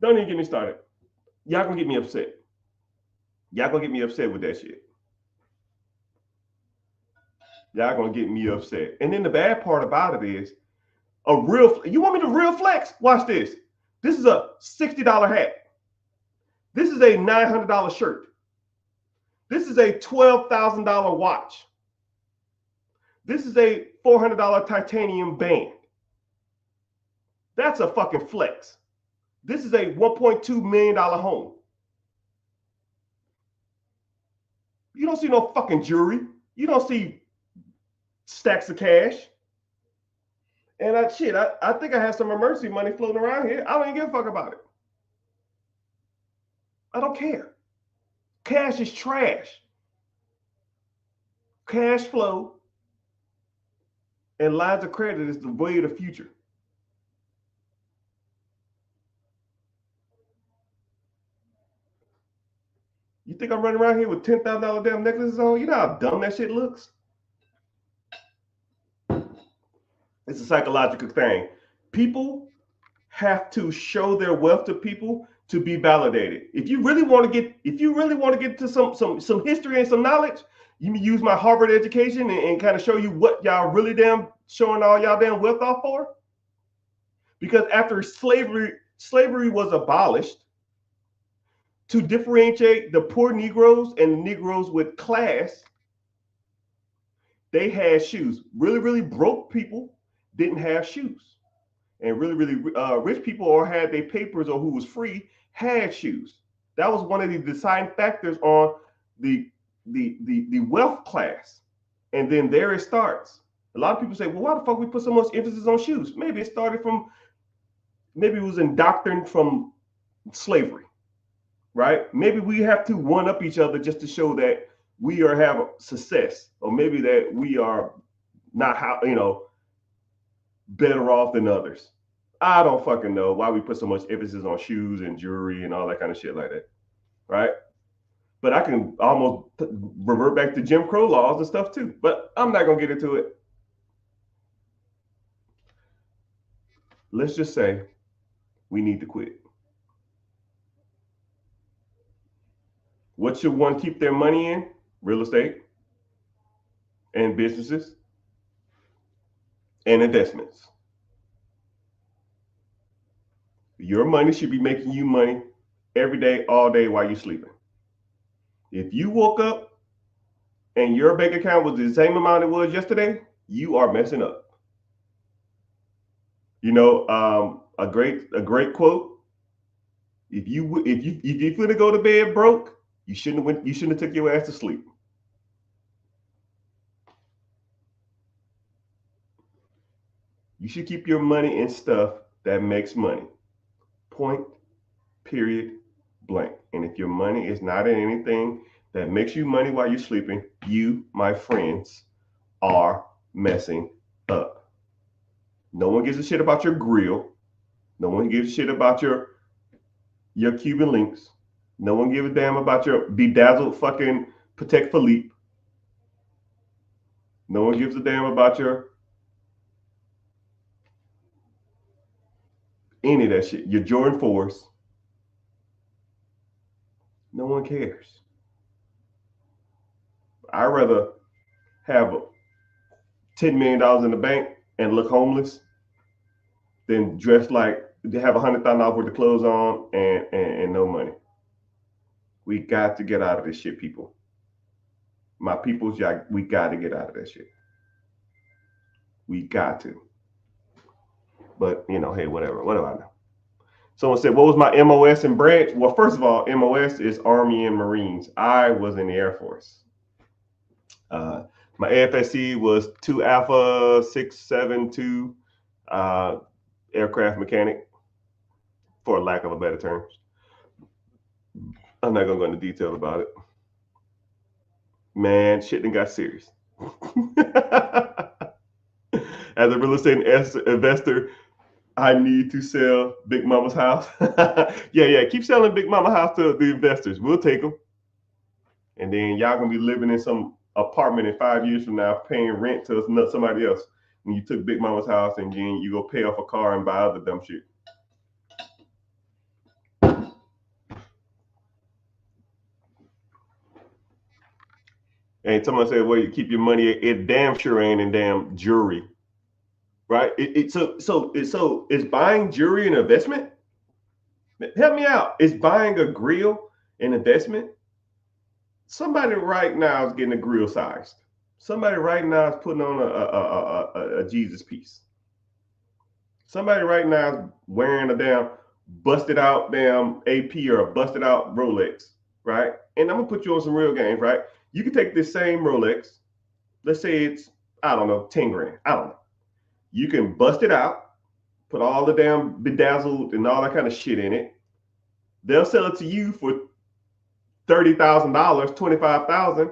Don't even get me started. Y'all gonna get me upset. Y'all gonna get me upset with that shit. Y'all gonna get me upset. And then the bad part about it is you want me to real flex? Watch this. This is a $60 hat. This is a $900 shirt. This is a $12,000 watch. This is a $400 titanium band. That's a fucking flex. This is a $1.2 million home. You don't see no fucking jewelry. You don't see stacks of cash. And I think I have some emergency money floating around here. I don't even give a fuck about it. I don't care. Cash is trash. Cash flow and lines of credit is the way of the future. You think I'm running around here with $10,000 damn necklaces on? You know how dumb that shit looks? It's a psychological thing. People have to show their wealth to people to be validated. If you really want to get to some history and some knowledge, you can use my Harvard education and kind of show you what y'all really damn showing all y'all damn wealth off for. Because after slavery was abolished to differentiate the poor Negroes and Negroes with class, they had shoes. Really, really broke people didn't have shoes. And really, really rich people or had their papers or who was free had shoes. That was one of the deciding factors on the wealth class. And then there it starts. A lot of people say, well, why the fuck we put so much emphasis on shoes? Maybe it was indoctrined from slavery, right? Maybe we have to one up each other just to show that we have success, or maybe that we are not better off than others. I don't fucking know why we put so much emphasis on shoes and jewelry and all that kind of shit like that, right? But I can almost revert back to Jim Crow laws and stuff too, but I'm not gonna get into it. Let's just say we need to quit. What should one keep their money in? Real estate and businesses and investments. Your money should be making you money every day, all day while you're sleeping. If you woke up and your bank account was the same amount it was yesterday, you are messing up. You know, a great quote. If you're gonna go to bed broke, you shouldn't have took your ass to sleep. You should keep your money in stuff that makes money. Point, period, blank. And if your money is not in anything that makes you money while you're sleeping, you, my friends, are messing up. No one gives a shit about your grill. No one gives a shit about your Cuban links. No one gives a damn about your bedazzled fucking Patek Philippe. No one gives a damn about your any of that shit. Your Jordan 4s. No one cares. I'd rather have $10 million in the bank and look homeless than dress like to have $100,000 worth of clothes on and no money. We got to get out of this shit, people. My peoples, we got to get out of that shit. We got to. But, hey, whatever. What do I know? Someone said, what was my MOS and branch? Well, first of all, MOS is Army and Marines. I was in the Air Force. My AFSC was 2 Alpha 672 aircraft mechanic, for lack of a better term. I'm not going to go into detail about it. Man, shit done got serious. As a real estate investor, I need to sell Big Mama's house. Yeah. Keep selling Big Mama house to the investors. We'll take them. And then y'all gonna be living in some apartment in 5 years from now, paying rent to somebody else. When you took Big Mama's house and then you go pay off a car and buy other dumb shit. And someone said, well, you keep your money, it damn sure ain't in damn jewelry. Right? So is buying jewelry an investment? Help me out. Is buying a grill an investment? Somebody right now is getting a grill sized. Somebody right now is putting on a Jesus piece. Somebody right now is wearing a damn busted out damn AP or a busted out Rolex, right? And I'm gonna put you on some real games, right? You can take this same Rolex, let's say it's, I don't know, 10 grand. I don't know. You can bust it out, put all the damn bedazzled and all that kind of shit in it. They'll sell it to you for $30,000, 25,000.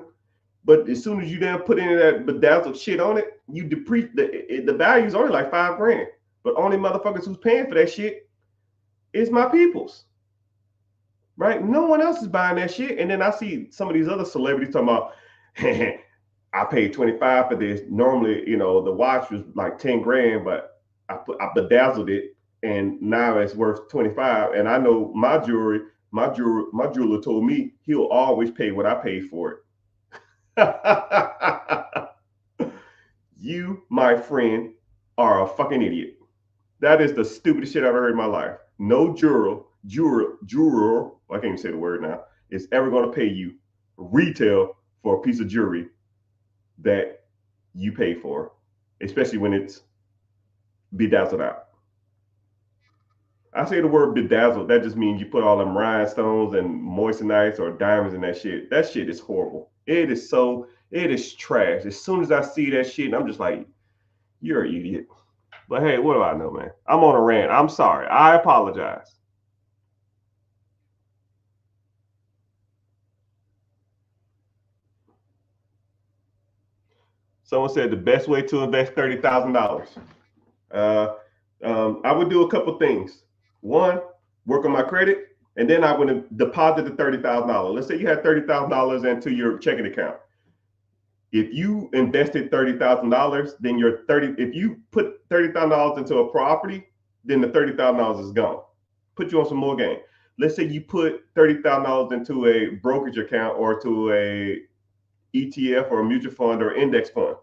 But as soon as you then put any of that bedazzled shit on it, you depreciate the value's only like $5,000. But only motherfuckers who's paying for that shit is my peoples. Right? No one else is buying that shit. And then I see some of these other celebrities talking about, I paid 25 for this. Normally, the watch was like 10 grand, but I bedazzled it and now it's worth 25. And I know my jeweler told me he'll always pay what I paid for it. You, my friend, are a fucking idiot. That is the stupidest shit I've ever heard in my life. No jeweler, I can't even say the word now, is ever going to pay you retail for a piece of jewelry that you pay for, especially when it's bedazzled out. I say the word bedazzled, that just means you put all them rhinestones and moistenites or diamonds in that shit. That shit is horrible. It is trash. As soon as I see that shit, I'm just like, you're an idiot. But hey, what do I know, man? I'm on a rant. I'm sorry. I apologize. Someone said the best way to invest $30,000. I would do a couple things. One, work on my credit, and then I would deposit the $30,000. Let's say you had $30,000 into your checking account. If you invested $30,000, then if you put $30,000 into a property, then the $30,000 is gone. Put you on some more game. Let's say you put $30,000 into a brokerage account or to a ETF or a mutual fund or index fund.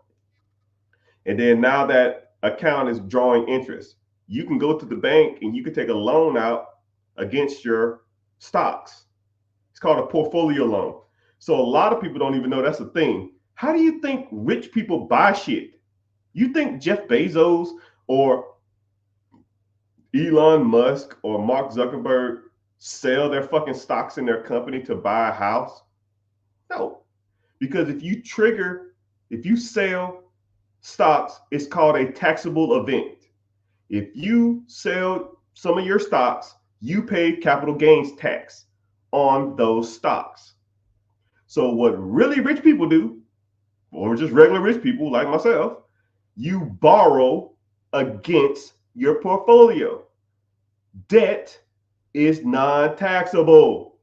And then now that account is drawing interest, you can go to the bank and you can take a loan out against your stocks. It's called a portfolio loan. So a lot of people don't even know that's a thing. How do you think rich people buy shit? You think Jeff Bezos or Elon Musk or Mark Zuckerberg sell their fucking stocks in their company to buy a house? No. Because if you sell stocks, it's called a taxable event. If you sell some of your stocks, you pay capital gains tax on those stocks. So what really rich people do, or just regular rich people like myself, you borrow against your portfolio. Debt is non-taxable.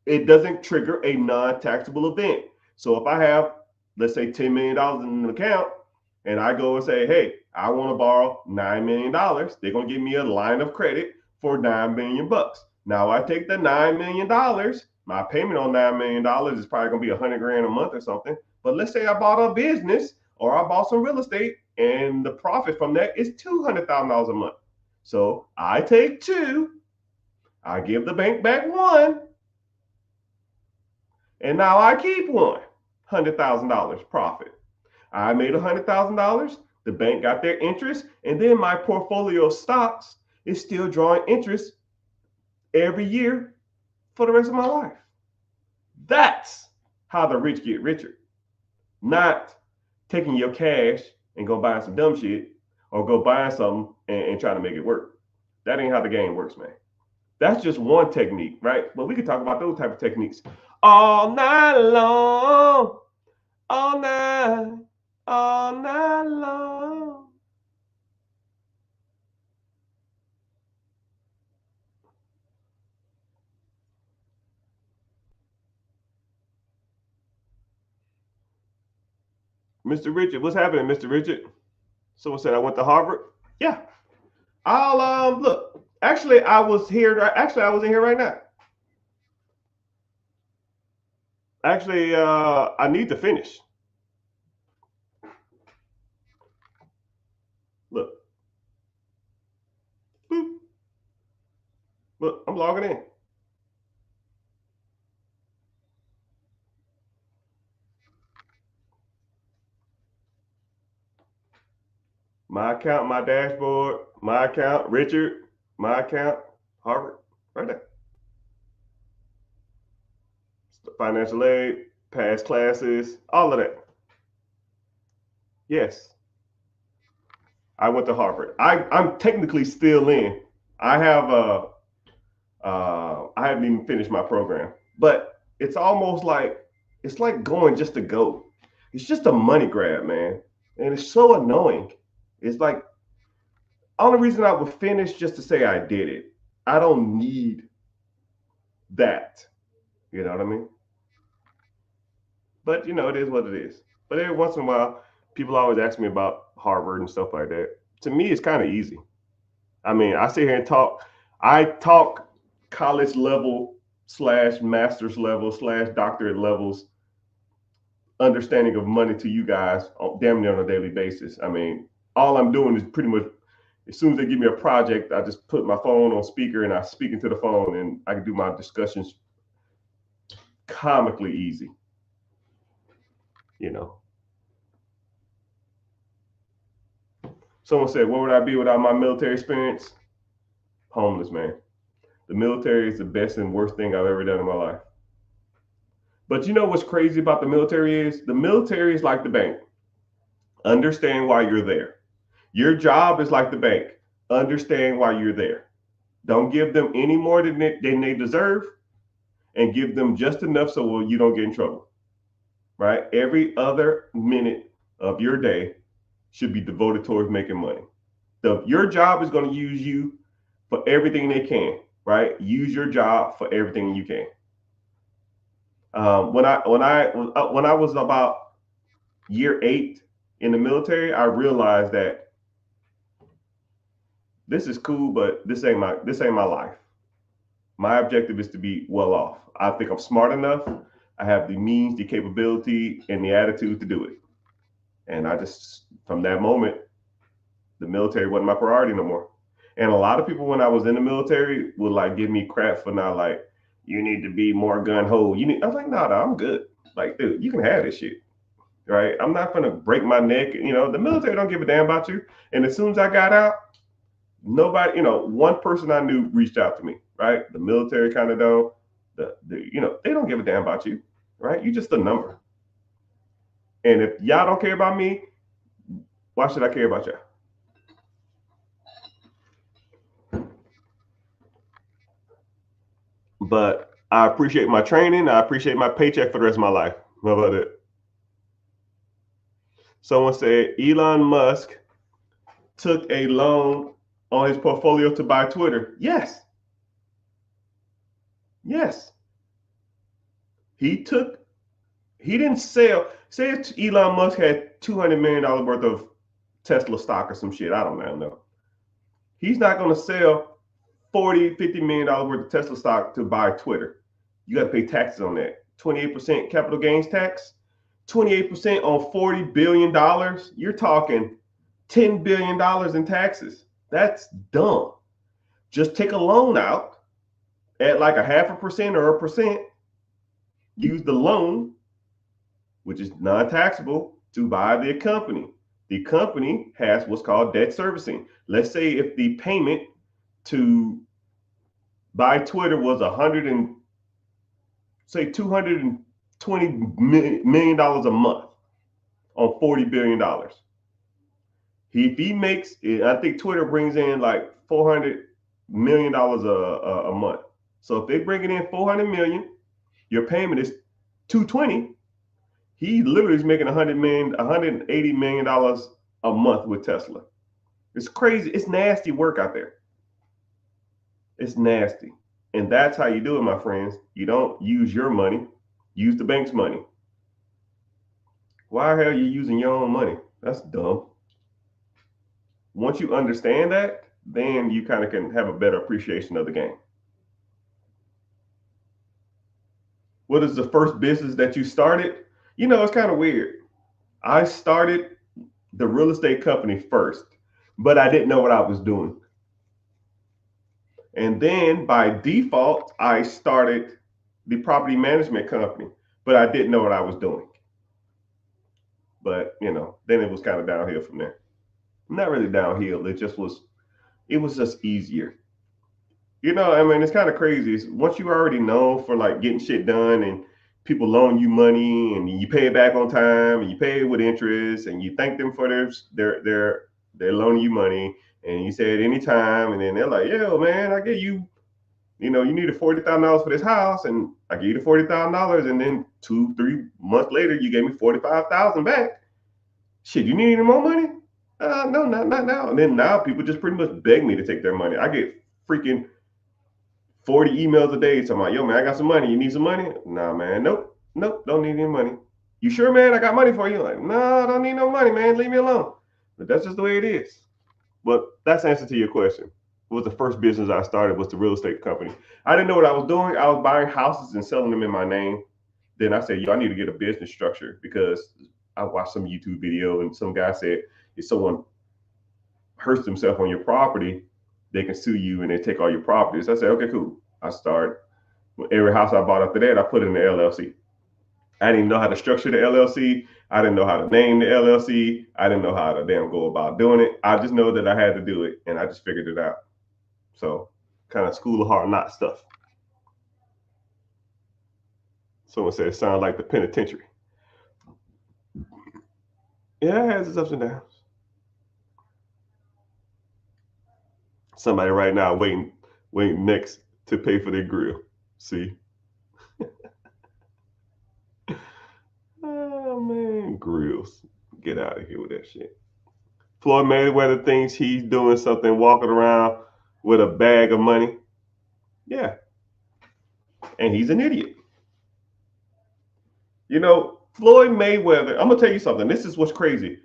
It doesn't trigger a non-taxable event. So if I have, let's say, $10 million in an account, and I go and say, hey, I want to borrow $9 million, they're going to give me a line of credit for $9 million. Now I take the $9 million, my payment on $9 million is probably going to be $100,000 a month or something. But let's say I bought a business or I bought some real estate and the profit from that is $200,000 a month. So I take two, I give the bank back one, and now I keep one, $100,000 profit. I made $100,000, the bank got their interest, and then my portfolio of stocks is still drawing interest every year for the rest of my life. That's how the rich get richer. Not taking your cash and go buying some dumb shit or go buying something and trying to make it work. That ain't how the game works, man. That's just one technique, right? But we could talk about those type of techniques all night long, all night long. Mr. Richard, what's happening, Mr. Richard? Someone said I went to Harvard. Yeah. I'll look. Actually, I was here. Actually, I was in here right now. Actually, I need to finish. Look, boop. Look, I'm logging in. My account, my dashboard, my account, Richard, my account, Harvard, right there. Financial aid, past classes, all of that. Yes. I went to Harvard. I'm technically still in. I have I haven't even finished my program, but it's almost like it's like going just to go. It's just a money grab, man, and it's so annoying. It's like only reason I would finish just to say I did it. I don't need that. You know what I mean? But it is what it is. But every once in a while, people always ask me about Harvard and stuff like that. To me, it's kind of easy. I mean, I sit here and talk. I talk college level slash master's level slash doctorate levels understanding of money to you guys damn near on a daily basis. I mean, all I'm doing is pretty much as soon as they give me a project, I just put my phone on speaker and I speak into the phone and I can do my discussions comically easy, you know. Someone said, what would I be without my military experience? Homeless, man. The military is the best and worst thing I've ever done in my life. But you know what's crazy about the military is? The military is like the bank. Understand why you're there. Your job is like the bank. Understand why you're there. Don't give them any more than they deserve and give them just enough so you don't get in trouble. Right? Every other minute of your day should be devoted towards making money. Your job is going to use you for everything they can, right? Use your job for everything you can. When I was about year 8 in the military, I realized that this is cool, but this ain't my life. My objective is to be well off. I think I'm smart enough. I have the means, the capability, and the attitude to do it. And I just, from that moment, the military wasn't my priority no more. And a lot of people, when I was in the military, would like give me crap for not like, you need to be more gun ho. I was like, no, I'm good. Like, dude, you can have this shit, right? I'm not gonna break my neck. The military don't give a damn about you. And as soon as I got out, nobody, one person I knew reached out to me, right? The military kind of don't. They don't give a damn about you, right? You just a number. And if y'all don't care about me, why should I care about y'all? But I appreciate my training. I appreciate my paycheck for the rest of my life. How about it? Someone said Elon Musk took a loan on his portfolio to buy Twitter. Yes. Yes. He didn't sell. Say if Elon Musk had $200 million worth of Tesla stock or some shit. I don't know. He's not going to sell $40-50 million worth of Tesla stock to buy Twitter. You got to pay taxes on that. 28% capital gains tax, 28% on $40 billion. You're talking $10 billion in taxes. That's dumb. Just take a loan out at like a 0.5% or 1%. Use the loan, which is non-taxable, to buy the company. The company has what's called debt servicing. Let's say if the payment to buy Twitter was $220 million a month on $40 billion. If he makes, I think Twitter brings in like $400 million a month. So if they bring it in $400 million, your payment is $220. He literally is making $180 million a month with Tesla. It's crazy. It's nasty work out there. It's nasty. And that's how you do it, my friends. You don't use your money, use the bank's money. Why the hell are you using your own money? That's dumb. Once you understand that, then you kind of can have a better appreciation of the game. What is the first business that you started? It's kind of weird. I started the real estate company first, but I didn't know what I was doing. And then by default, I started the property management company, but I didn't know what I was doing. But, then it was kind of downhill from there. Not really downhill. It was just easier. It's kind of crazy. Once you already know for like getting shit done and people loan you money and you pay it back on time and you pay it with interest and you thank them for their They're loaning you money, and you say at any time, and then they're like, "Yo, man, I gave you, you needed $40,000 for this house, and I gave you the $40,000, and then 2, 3 months later, you gave me 45,000 back. Shit, you need any more money? No, not now." And then now people just pretty much beg me to take their money. I get freaking 40 emails a day talking about, "Yo, man, I got some money. You need some money?" Nah, man, nope, don't need any money. "You sure, man? I got money for you." Like, no, I don't need no money, man. Leave me alone. But that's just the way it is. But that's the answer to your question. Was the first business I started was the real estate company. I didn't know what I was doing. I was buying houses and selling them in my name. Then I said, "Yo, I need to get a business structure," because I watched some YouTube video and some guy said if someone hurts themselves on your property, they can sue you and they take all your properties. I said, "Okay, cool." I started. Every house I bought after that, I put in the LLC. I didn't know how to structure the LLC. I didn't know how to name the LLC. I didn't know how to damn go about doing it. I just know that I had to do it, and I just figured it out. So, kind of school of hard knocks stuff. Someone said it sounds like the penitentiary. Yeah, it has its ups and downs. Somebody right now waiting next to pay for their grill. See? Oh man, grills. Get out of here with that shit. Floyd Mayweather thinks he's doing something walking around with a bag of money. Yeah, and he's an idiot. Floyd Mayweather, I'm gonna tell you something. This is what's crazy.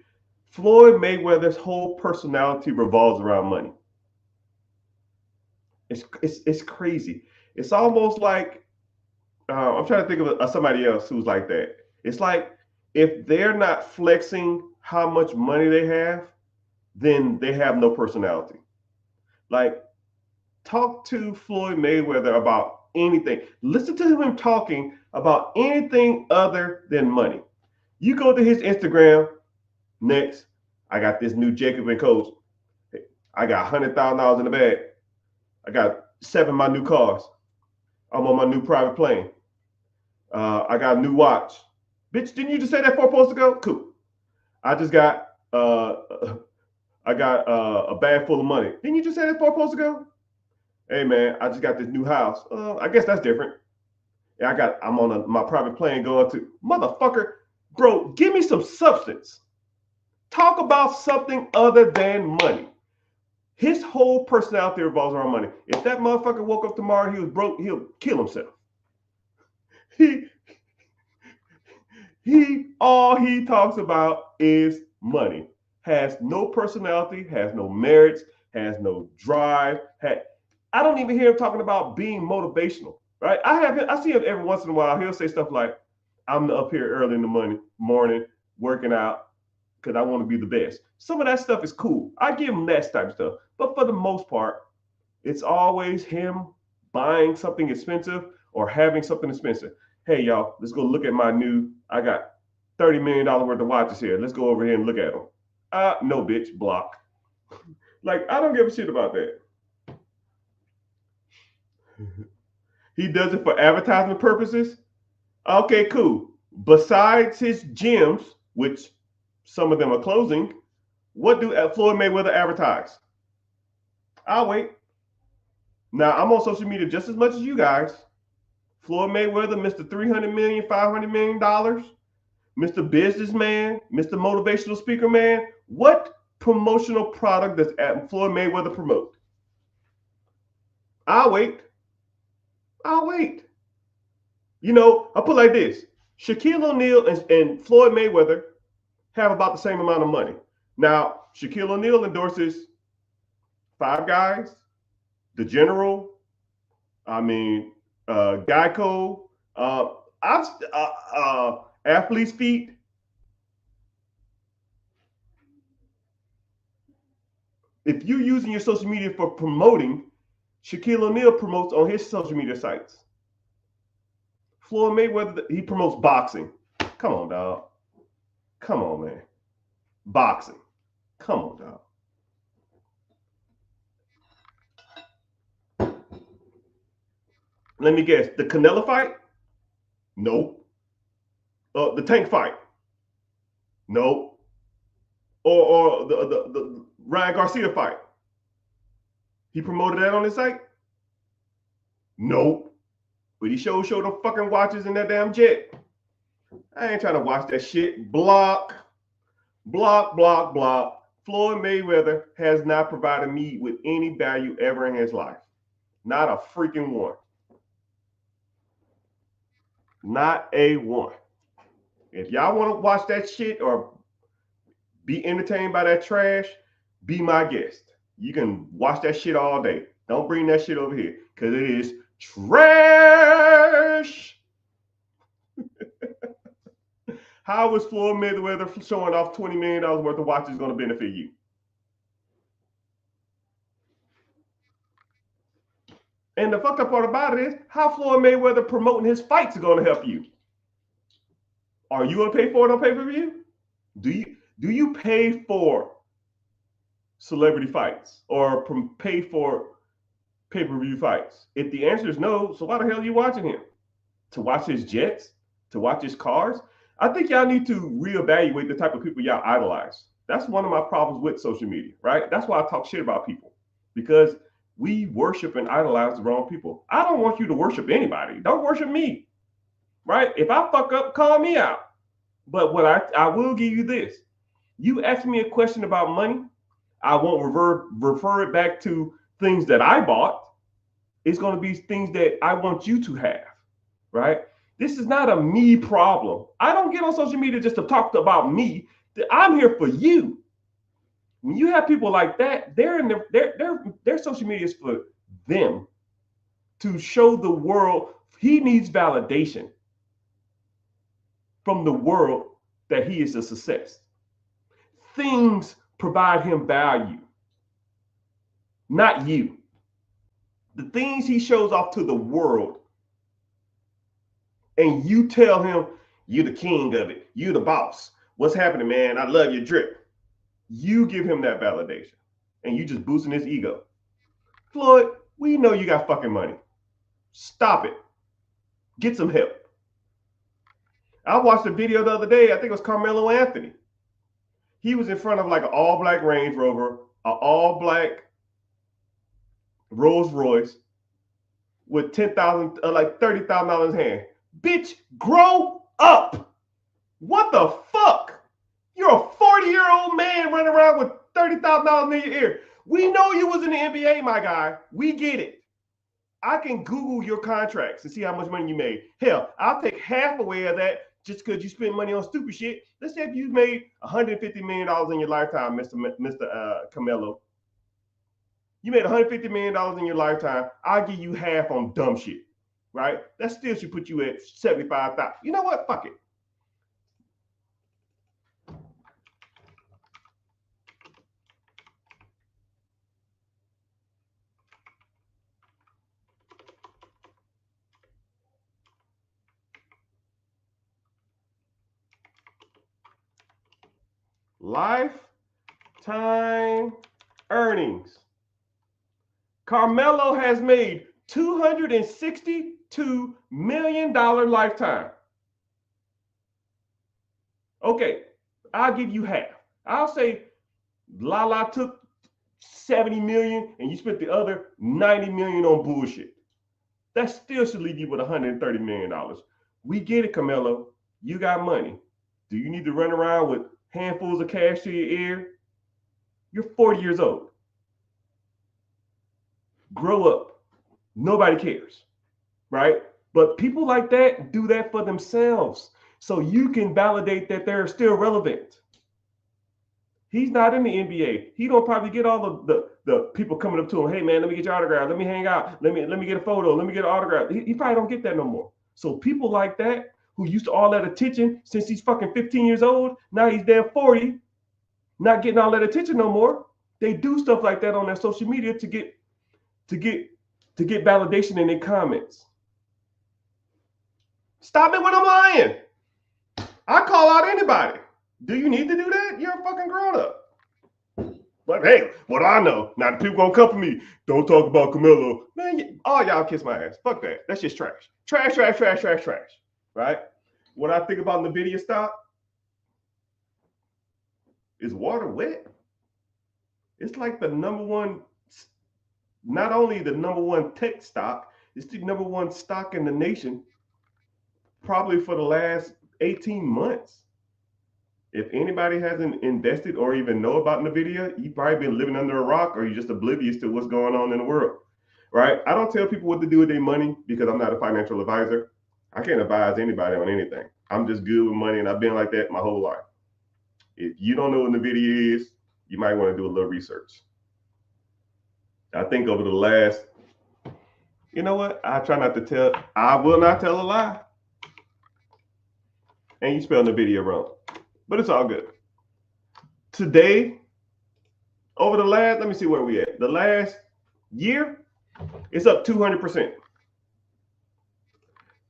Floyd Mayweather's whole personality revolves around money. It's crazy. It's almost like I'm trying to think of somebody else who's like that. It's like if they're not flexing how much money they have, then they have no personality. Like, talk to Floyd Mayweather about anything. Listen to him talking about anything other than money. You go to his Instagram. Next, I got this new Jacob and Coach. I got $100,000 in the bag. I got 7 of my new cars. I'm on my new private plane. I got a new watch. Bitch, didn't you just say that 4 posts ago? Cool. I just got a bag full of money. Didn't you just say that 4 posts ago? Hey man, I just got this new house. I guess that's different. Yeah, I'm on my private plane going to motherfucker, bro. Give me some substance. Talk about something other than money. His whole personality revolves around money. If that motherfucker woke up tomorrow, he was broke, he'll kill himself. All he talks about is money. Has no personality, has no merits, has no drive. I don't even hear him talking about being motivational, right? I see him every once in a while. He'll say stuff like, "I'm up here early in the morning working out because I want to be the best." Some of that stuff is cool. I give him that type of stuff. But for the most part, it's always him buying something expensive or having something expensive. "Hey, y'all, let's go look at I got $30 million worth of watches here. Let's go over here and look at them." No, bitch, block. Like, I don't give a shit about that. He does it for advertisement purposes. Okay, cool. Besides his gyms, which some of them are closing, what do Floyd Mayweather advertise? I'll wait. Now, I'm on social media just as much as you guys. Floyd Mayweather, Mr. $300 million, $500 million, Mr. Businessman, Mr. Motivational Speaker Man. What promotional product does Floyd Mayweather promote? I'll wait. I'll wait. I'll put it like this. Shaquille O'Neal and Floyd Mayweather have about the same amount of money. Now, Shaquille O'Neal endorses Five Guys, The General, Geico, Athlete's Feet. If you're using your social media for promoting, Shaquille O'Neal promotes on his social media sites. Floyd Mayweather, he promotes boxing. Come on, dog. Come on, man. Boxing. Come on, dog. Let me guess. The Canelo fight? Nope. The Tank fight? Nope. Or the Ryan Garcia fight. He promoted that on his site? Nope. But he showed them fucking watches in that damn jet. I ain't trying to watch that shit. Block. Floyd Mayweather has not provided me with any value ever in his life. Not a freaking one. Not a one. If y'all want to watch that shit or be entertained by that trash, be my guest. You can watch that shit all day. Don't bring that shit over here because it is trash. How is Floyd Mayweather showing off $20 million worth of watches going to benefit you? And the fucked up part about it is how Floyd Mayweather promoting his fights is going to help you. Are you going to pay for it on pay-per-view? Do you pay for celebrity fights or pay for pay-per-view fights? If the answer is no, so why the hell are you watching him? To watch his jets? To watch his cars? I think y'all need to reevaluate the type of people y'all idolize. That's one of my problems with social media, right? That's why I talk shit about people, because we worship and idolize the wrong people. I don't want you to worship anybody. Don't worship me, right? If I fuck up, call me out. But what I will give you this. You ask me a question about money, I won't refer it back to things that I bought. It's going to be things that I want you to have, right? This is not a me problem. I don't get on social media just to talk about me. I'm here for you. When you have people like that, their social media is for them to show the world he needs validation from the world that he is a success. Things provide him value, not you. The things he shows off to the world, and you tell him, you're the king of it. You're the boss. What's happening, man? I love your drip. You give him that validation, and you just boosting his ego. Floyd, we know you got fucking money. Stop it. Get some help. I watched a video the other day. I think it was Carmelo Anthony. He was in front of like an all-black Range Rover, an all-black Rolls Royce with $10,000, like $30,000 in his hand. Bitch, grow up. What the fuck? You're a 40-year-old man running around with $30,000 in your ear. We know you was in the NBA, my guy. We get it. I can Google your contracts and see how much money you made. Hell, I'll take half away of that just because you spent money on stupid shit. Let's say if you made $150 million in your lifetime, Mr. Carmelo. You made $150 million in your lifetime. I'll give you half on dumb shit, right? That still should put you at 75,000. You know what? Fuck it. Lifetime earnings. Carmelo has made $262 million lifetime. Okay, I'll give you half. I'll say Lala took 70 million and you spent the other 90 million on bullshit. That still should leave you with $130 million. We get it, Carmelo. You got money. Do you need to run around with handfuls of cash to your ear? You're 40 years old. Grow up. Nobody cares, right? But people like that do that for themselves so you can validate that they're still relevant. He's not in the NBA. He don't probably get all of the people coming up to him. Hey man, let me get your autograph. Let me hang out. Let me get a photo. Let me get an autograph. He probably don't get that no more. So people like that who used to all that attention since he's fucking 15 years old, now he's damn 40, not getting all that attention no more. They do stuff like that on their social media to get validation in their comments. Stop it when I'm lying. I call out anybody. Do you need to do that? You're a fucking grown up. But hey, what I know, now the people gonna come for me. Don't talk about Carmelo. Man, all y'all kiss my ass. Fuck that. That's just trash. Trash. Right? What I think about NVIDIA stock, is water wet? It's like the number one, not only the number one tech stock, it's the number one stock in the nation, probably for the last 18 months. If anybody hasn't invested or even know about NVIDIA, you've probably been living under a rock or you're just oblivious to what's going on in the world, right? I don't tell people what to do with their money because I'm not a financial advisor. I can't advise anybody on anything. I'm just good with money and I've been like that my whole life. If you don't know what NVIDIA is, you might want to do a little research. I think over the last, you know what? I will not tell a lie. And you spelled NVIDIA wrong, but it's all good. Today, over the last, let me see where we at. The last year, it's up 200%.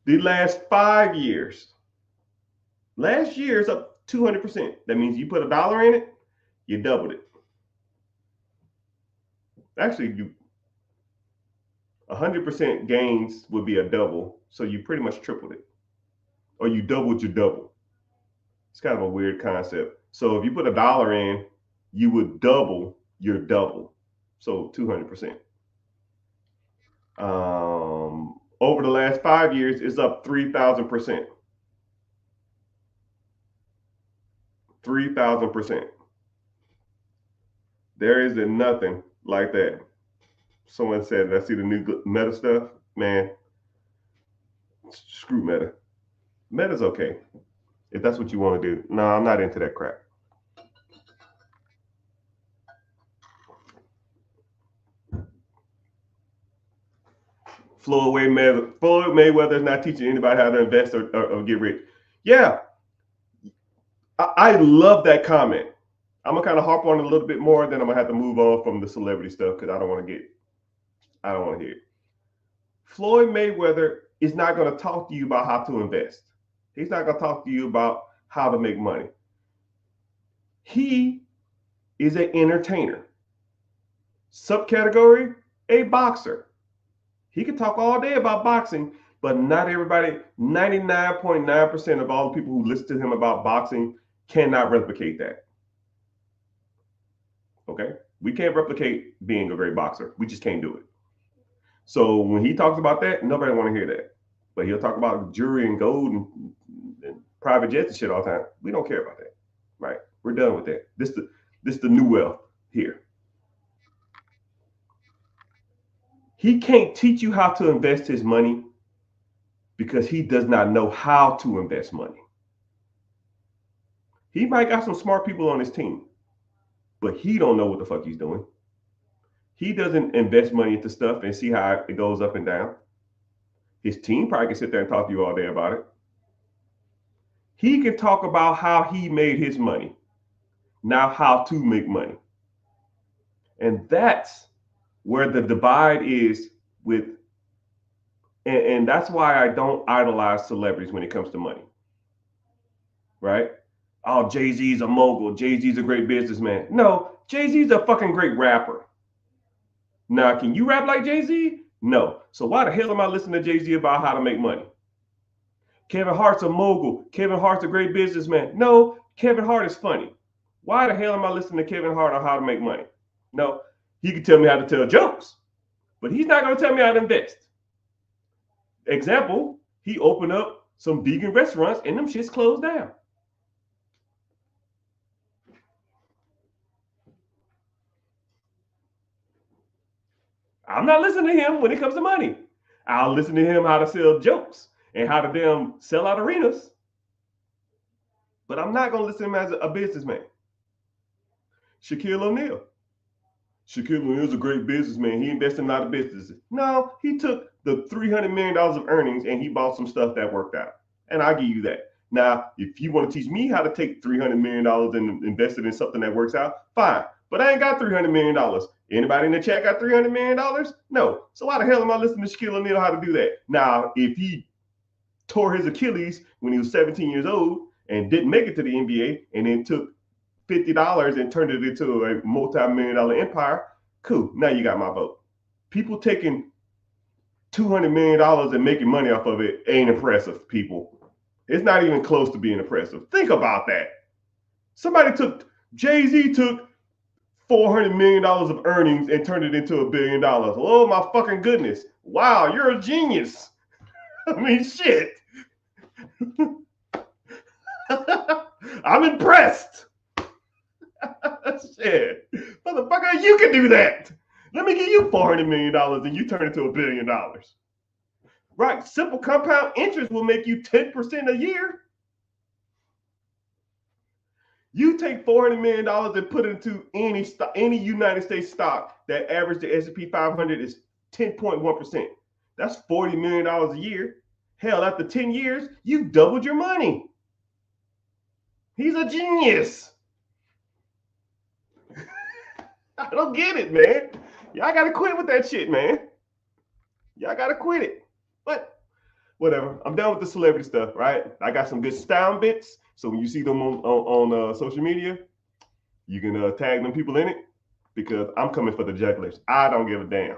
The last 5 years, last year is up 200%. That means you put $1 in it, you doubled it. Actually, 100% gains would be a double, so you pretty much tripled it, or you doubled your double. It's kind of a weird concept. So if you put $1 in, you would double your double, so 200%. Over the last 5 years, it's up 3,000%. 3,000%. There isn't nothing like that. Someone said, I see the new Meta stuff. Man, screw Meta. Meta's okay, if that's what you want to do. No, I'm not into that crap. Floyd Mayweather is not teaching anybody how to invest or get rich. Yeah, I love that comment. I'm gonna kind of harp on it a little bit more, then I'm gonna have to move on from the celebrity stuff because I don't want to hear it. Floyd Mayweather is not gonna talk to you about how to invest. He's not gonna talk to you about how to make money. He is an entertainer. Subcategory, a boxer. He can talk all day about boxing, but not everybody, 99.9% of all the people who listen to him about boxing cannot replicate that. Okay? We can't replicate being a great boxer. We just can't do it. So when he talks about that, nobody want to hear that. But he'll talk about jewelry and gold and private jets and shit all the time. We don't care about that. Right? We're done with that. This the new wealth here. He can't teach you how to invest his money because he does not know how to invest money. He might got some smart people on his team, but he don't know what the fuck he's doing. He doesn't invest money into stuff and see how it goes up and down. His team probably can sit there and talk to you all day about it. He can talk about how he made his money, not how to make money. And that's where the divide is with, and that's why I don't idolize celebrities when it comes to money. Right? Oh, Jay-Z's a mogul. Jay-Z's a great businessman. No, Jay-Z's a fucking great rapper. Now, can you rap like Jay-Z? No. So why the hell am I listening to Jay-Z about how to make money? Kevin Hart's a mogul. Kevin Hart's a great businessman. No, Kevin Hart is funny. Why the hell am I listening to Kevin Hart on how to make money? No, he can tell me how to tell jokes, but he's not going to tell me how to invest. Example, he opened up some vegan restaurants and them shits closed down. I'm not listening to him when it comes to money. I'll listen to him how to sell jokes and how to damn sell out arenas. But I'm not going to listen to him as a businessman. Shaquille O'Neal. Shaquille O'Neal is a great businessman. He invested in a lot of businesses. No, he took the $300 million of earnings and he bought some stuff that worked out. And I'll give you that. Now, if you want to teach me how to take $300 million and invest it in something that works out, fine. But I ain't got $300 million. Anybody in the chat got $300 million? No. So why the hell am I listening to Shaquille O'Neal how to do that? Now, if he tore his Achilles when he was 17 years old and didn't make it to the NBA and then took $50 and turned it into a multi-million-dollar empire, cool. Now you got my vote. People taking $200 million and making money off of it ain't impressive, people. It's not even close to being impressive. Think about that. Jay-Z took $400 million of earnings and turned it into $1 billion. Oh my fucking goodness. Wow, you're a genius. I mean, shit. I'm impressed. Shit. Motherfucker, you can do that. Let me give you $400 million and you turn it to $1 billion. Right? Simple compound interest will make you 10% a year. You take $400 million and put it into any United States stock that average the S&P 500 is 10.1%. That's $40 million a year. Hell, after 10 years, you've doubled your money. He's a genius. I don't get it, man. Y'all got to quit with that shit, man. Y'all got to quit it. But whatever. I'm done with the celebrity stuff, right? I got some good sound bits. So when you see them on social media, you can tag them people in it because I'm coming for the jugglers. I don't give a damn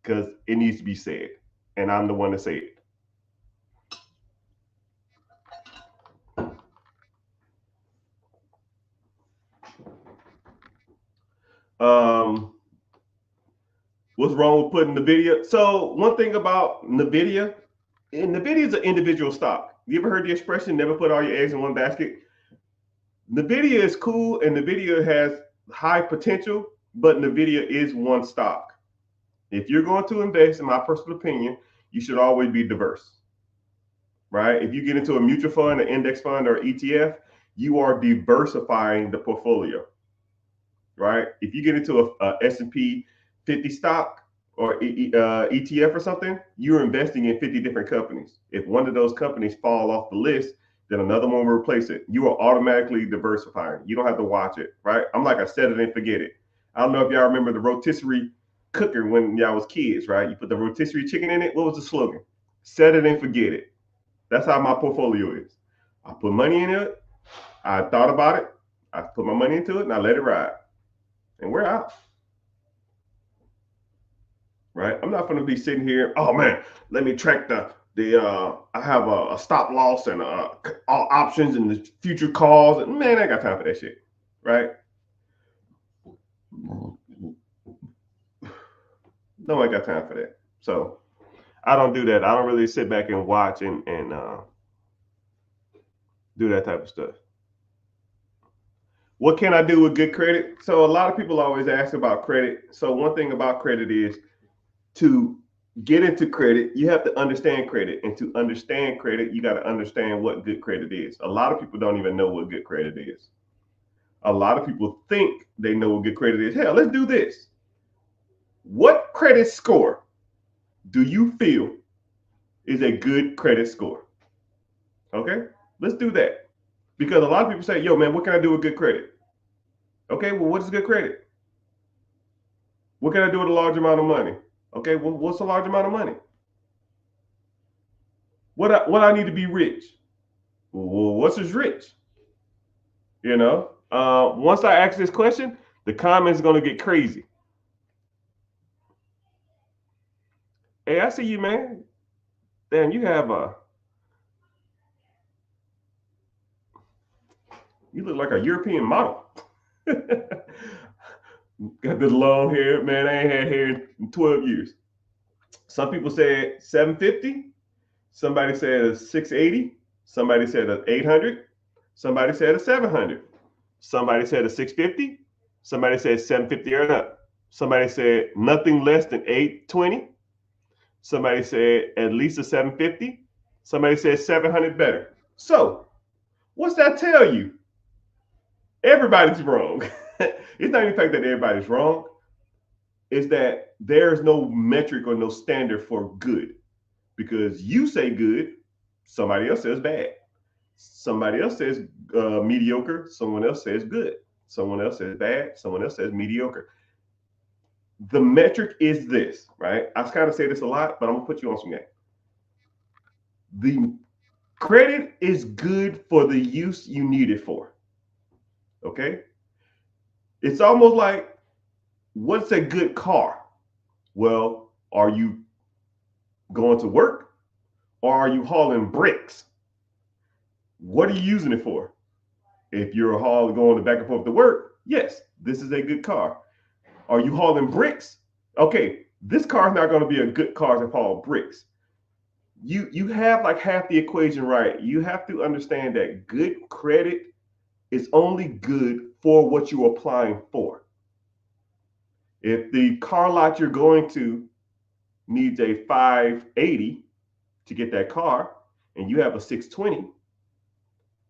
because it needs to be said. And I'm the one to say it. What's wrong with putting NVIDIA? So one thing about NVIDIA is an individual stock. You ever heard the expression, never put all your eggs in one basket? NVIDIA is cool and NVIDIA has high potential, but NVIDIA is one stock. If you're going to invest, in my personal opinion, you should always be diverse, right? If you get into a mutual fund, an index fund, or ETF, you are diversifying the portfolio, right? If you get into a S&P 50 stock or ETF or something, you're investing in 50 different companies. If one of those companies fall off the list, then another one will replace it. You are automatically diversifying. You don't have to watch it, right? I'm like, I set it and forget it. I don't know if y'all remember the rotisserie cooker when y'all was kids, right? You put the rotisserie chicken in it. What was the slogan? Set it and forget it. That's how my portfolio is. I put money in it. I thought about it. I put my money into it and I let it ride. And we're out. Right? I'm not going to be sitting here, oh man, let me track I have a stop loss and all options and the future calls. And man, I ain't got time for that shit. Right? No, I got time for that. So I don't do that. I don't really sit back and watch and do that type of stuff. What can I do with good credit? So a lot of people always ask about credit. So one thing about credit is to get into credit, you have to understand credit. And to understand credit, you got to understand what good credit is. A lot of people don't even know what good credit is. A lot of people think they know what good credit is. Hell, let's do this. What credit score do you feel is a good credit score? Okay, let's do that. Because a lot of people say, yo, man, what can I do with good credit? Okay, well, what is good credit? What can I do with a large amount of money? Okay, well, what's a large amount of money? What I need to be rich? Well, what's is rich? You know, once I ask this question, the comments are going to get crazy. Hey, I see you, man. Damn, you have you look like a European model. Got this long hair, man. I ain't had hair in 12 years. Some people said 750. Somebody said a 680. Somebody said a 800. Somebody said a 700. Somebody said a 650. Somebody said 750 or up. Somebody said nothing less than 820. Somebody said at least a 750. Somebody said 700 better. So, what's that tell you? Everybody's wrong. It's not even the fact that everybody's wrong. It's that there's no metric or no standard for good. Because you say good, somebody else says bad. Somebody else says mediocre. Someone else says good. Someone else says bad. Someone else says mediocre. The metric is this, right? I kind of say this a lot, but I'm gonna put you on some game. The credit is good for the use you need it for. Okay? It's almost like, what's a good car? Well, are you going to work or are you hauling bricks? What are you using it for? If you're going back and forth to work, Yes, this is a good car. Are you hauling bricks? Okay, this car is not going to be a good car to haul bricks. You have like half the equation right. You have to understand that good credit is only good for what you're applying for. If the car lot you're going to needs a 580 to get that car and you have a 620,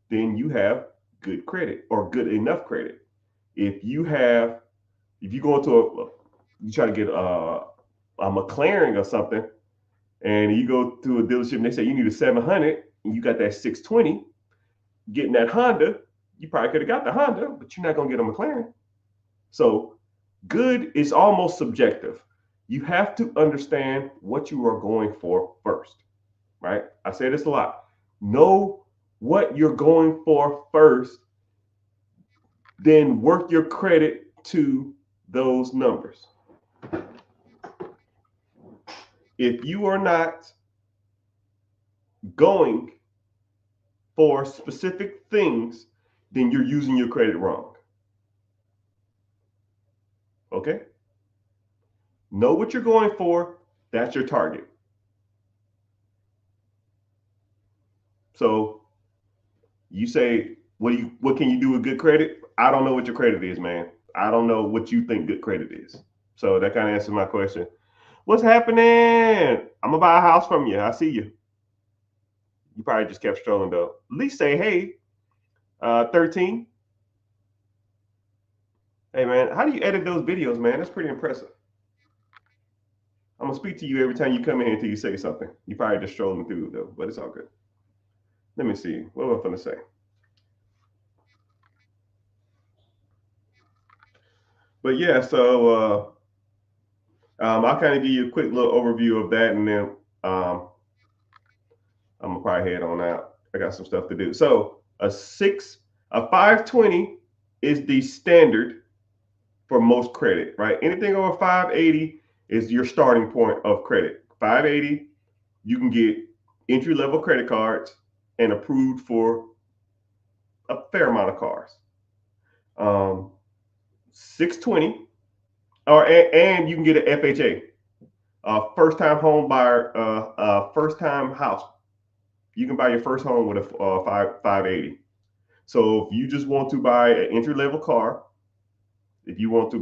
then you have good credit or good enough credit. If you have, if you go into you try to get a McLaren or something, and you go to a dealership and they say you need a 700 and you got that 620, getting that Honda, you probably could have got the Honda, but you're not going to get a McLaren. So good is almost subjective. You have to understand what you are going for first, right? I say this a lot. Know what you're going for first, then work your credit to those numbers. If you are not going for specific things, then you're using your credit wrong. Okay? Know what you're going for. That's your target. So you say, what can you do with good credit? I don't know what your credit is, man. I don't know what you think good credit is. So that kind of answers my question. What's happening? I'm gonna buy a house from you. I see you. You probably just kept strolling though. At least say, hey, 13. Hey man, how do you edit those videos, man? That's pretty impressive. I'm gonna speak to you every time you come in here until you say something. You probably just strolling through though, but it's all good. Let me see. What am I gonna say? But yeah, so I'll kind of give you a quick little overview of that, and then um, I'm gonna probably head on out. I got some stuff to do. So a 520 is the standard for most credit, right? Anything over 580 is your starting point of credit. 580, you can get entry level credit cards and approved for a fair amount of cars. 620, and you can get an FHA, first time home buyer, first time house. You can buy your first home with a 580. So if you just want to buy an entry level car, if you want to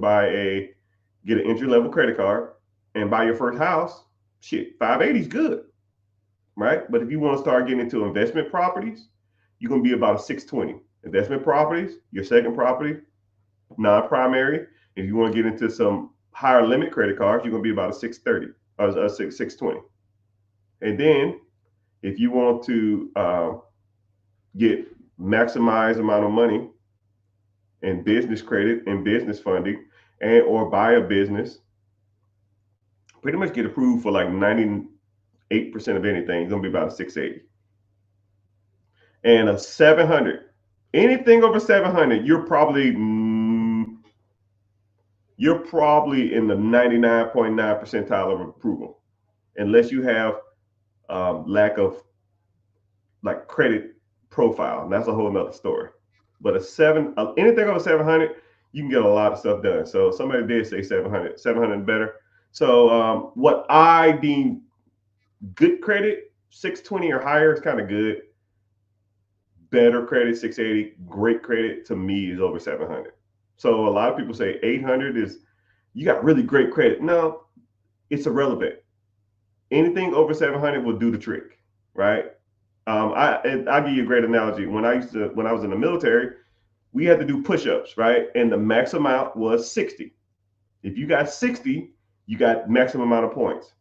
get an entry level credit card and buy your first house, shit, 580 is good, right? But if you want to start getting into investment properties, you're gonna be about a 620. Investment properties, your second property, non-primary. If you want to get into some higher limit credit cards, you're gonna be about a 630 or a 620. And then if you want to get maximized amount of money in business credit and business funding, and or buy a business, pretty much get approved for like 98% of anything. It's gonna be about a 680. And a 700, anything over 700, you're probably in the 99.9 percentile of approval, unless you have lack of like credit profile. And that's a whole nother story. But anything over 700, you can get a lot of stuff done. So somebody did say 700 better. So what I deem good credit, 620 or higher is kind of good. Better credit, 680. Great credit to me is over 700. So a lot of people say 800 is, you got really great credit. No, it's irrelevant. Anything over 700 will do the trick, right? I'll give you a great analogy. When I was in the military, we had to do push-ups, right? And the max amount was 60. If you got 60, you got maximum amount of points.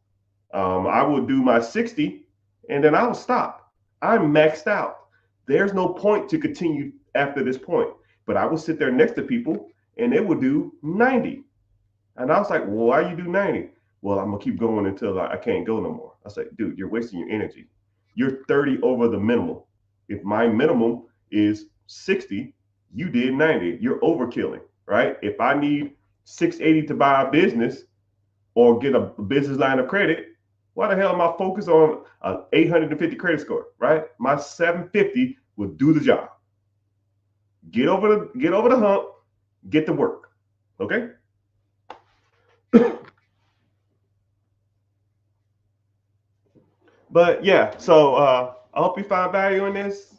I would do my 60 and then I would stop. I'm maxed out. There's no point to continue after this point. But I would sit there next to people and they would do 90. And I was like, well, why you do 90? Well, I'm gonna keep going until I can't go no more. I said, dude, you're wasting your energy. You're 30 over the minimum. If my minimum is 60, you did 90. You're overkilling, right? If I need 680 to buy a business or get a business line of credit, why the hell am I focused on an 850 credit score, right? My 750 will do the job. Get over the hump, Get to work. Okay. But yeah, so I hope you found value in this.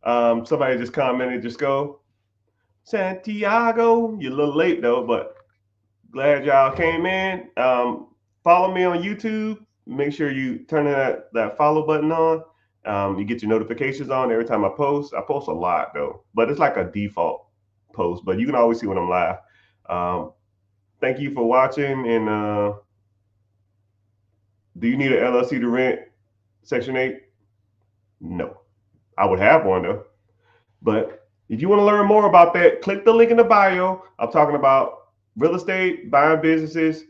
Somebody just commented, just go, Santiago. You're a little late though, but glad y'all came in. Follow me on YouTube. Make sure you turn that follow button on. You get your notifications on every time I post. I post a lot though, but it's like a default post. But you can always see when I'm live. Um, Thank you for watching. And do you need an LLC to rent Section 8? No. I would have one though. But if you want to learn more about that, click the link in the bio. I'm talking about real estate, buying businesses.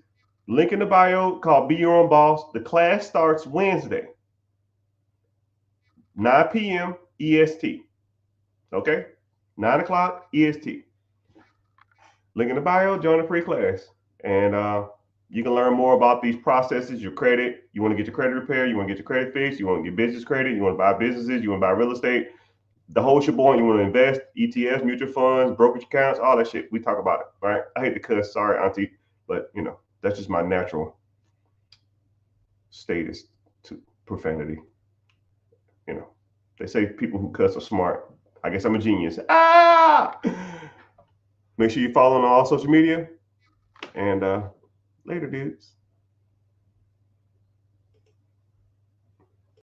Link in the bio called Be Your Own Boss. The class starts Wednesday, 9 p.m. EST. Okay? 9 o'clock EST. Link in the bio, join a free class. And you can learn more about these processes, your credit. You want to get your credit repaired, you want to get your credit fixed, you want to get business credit, you want to buy businesses, you want to buy real estate. The whole shebang, you want to invest, ETFs, mutual funds, brokerage accounts, all that shit. We talk about it, right? I hate to cuss, sorry, auntie, but that's just my natural status to profanity. You know, they say people who cuss are smart. I guess I'm a genius. Ah! Make sure you follow on all social media. And later, dudes.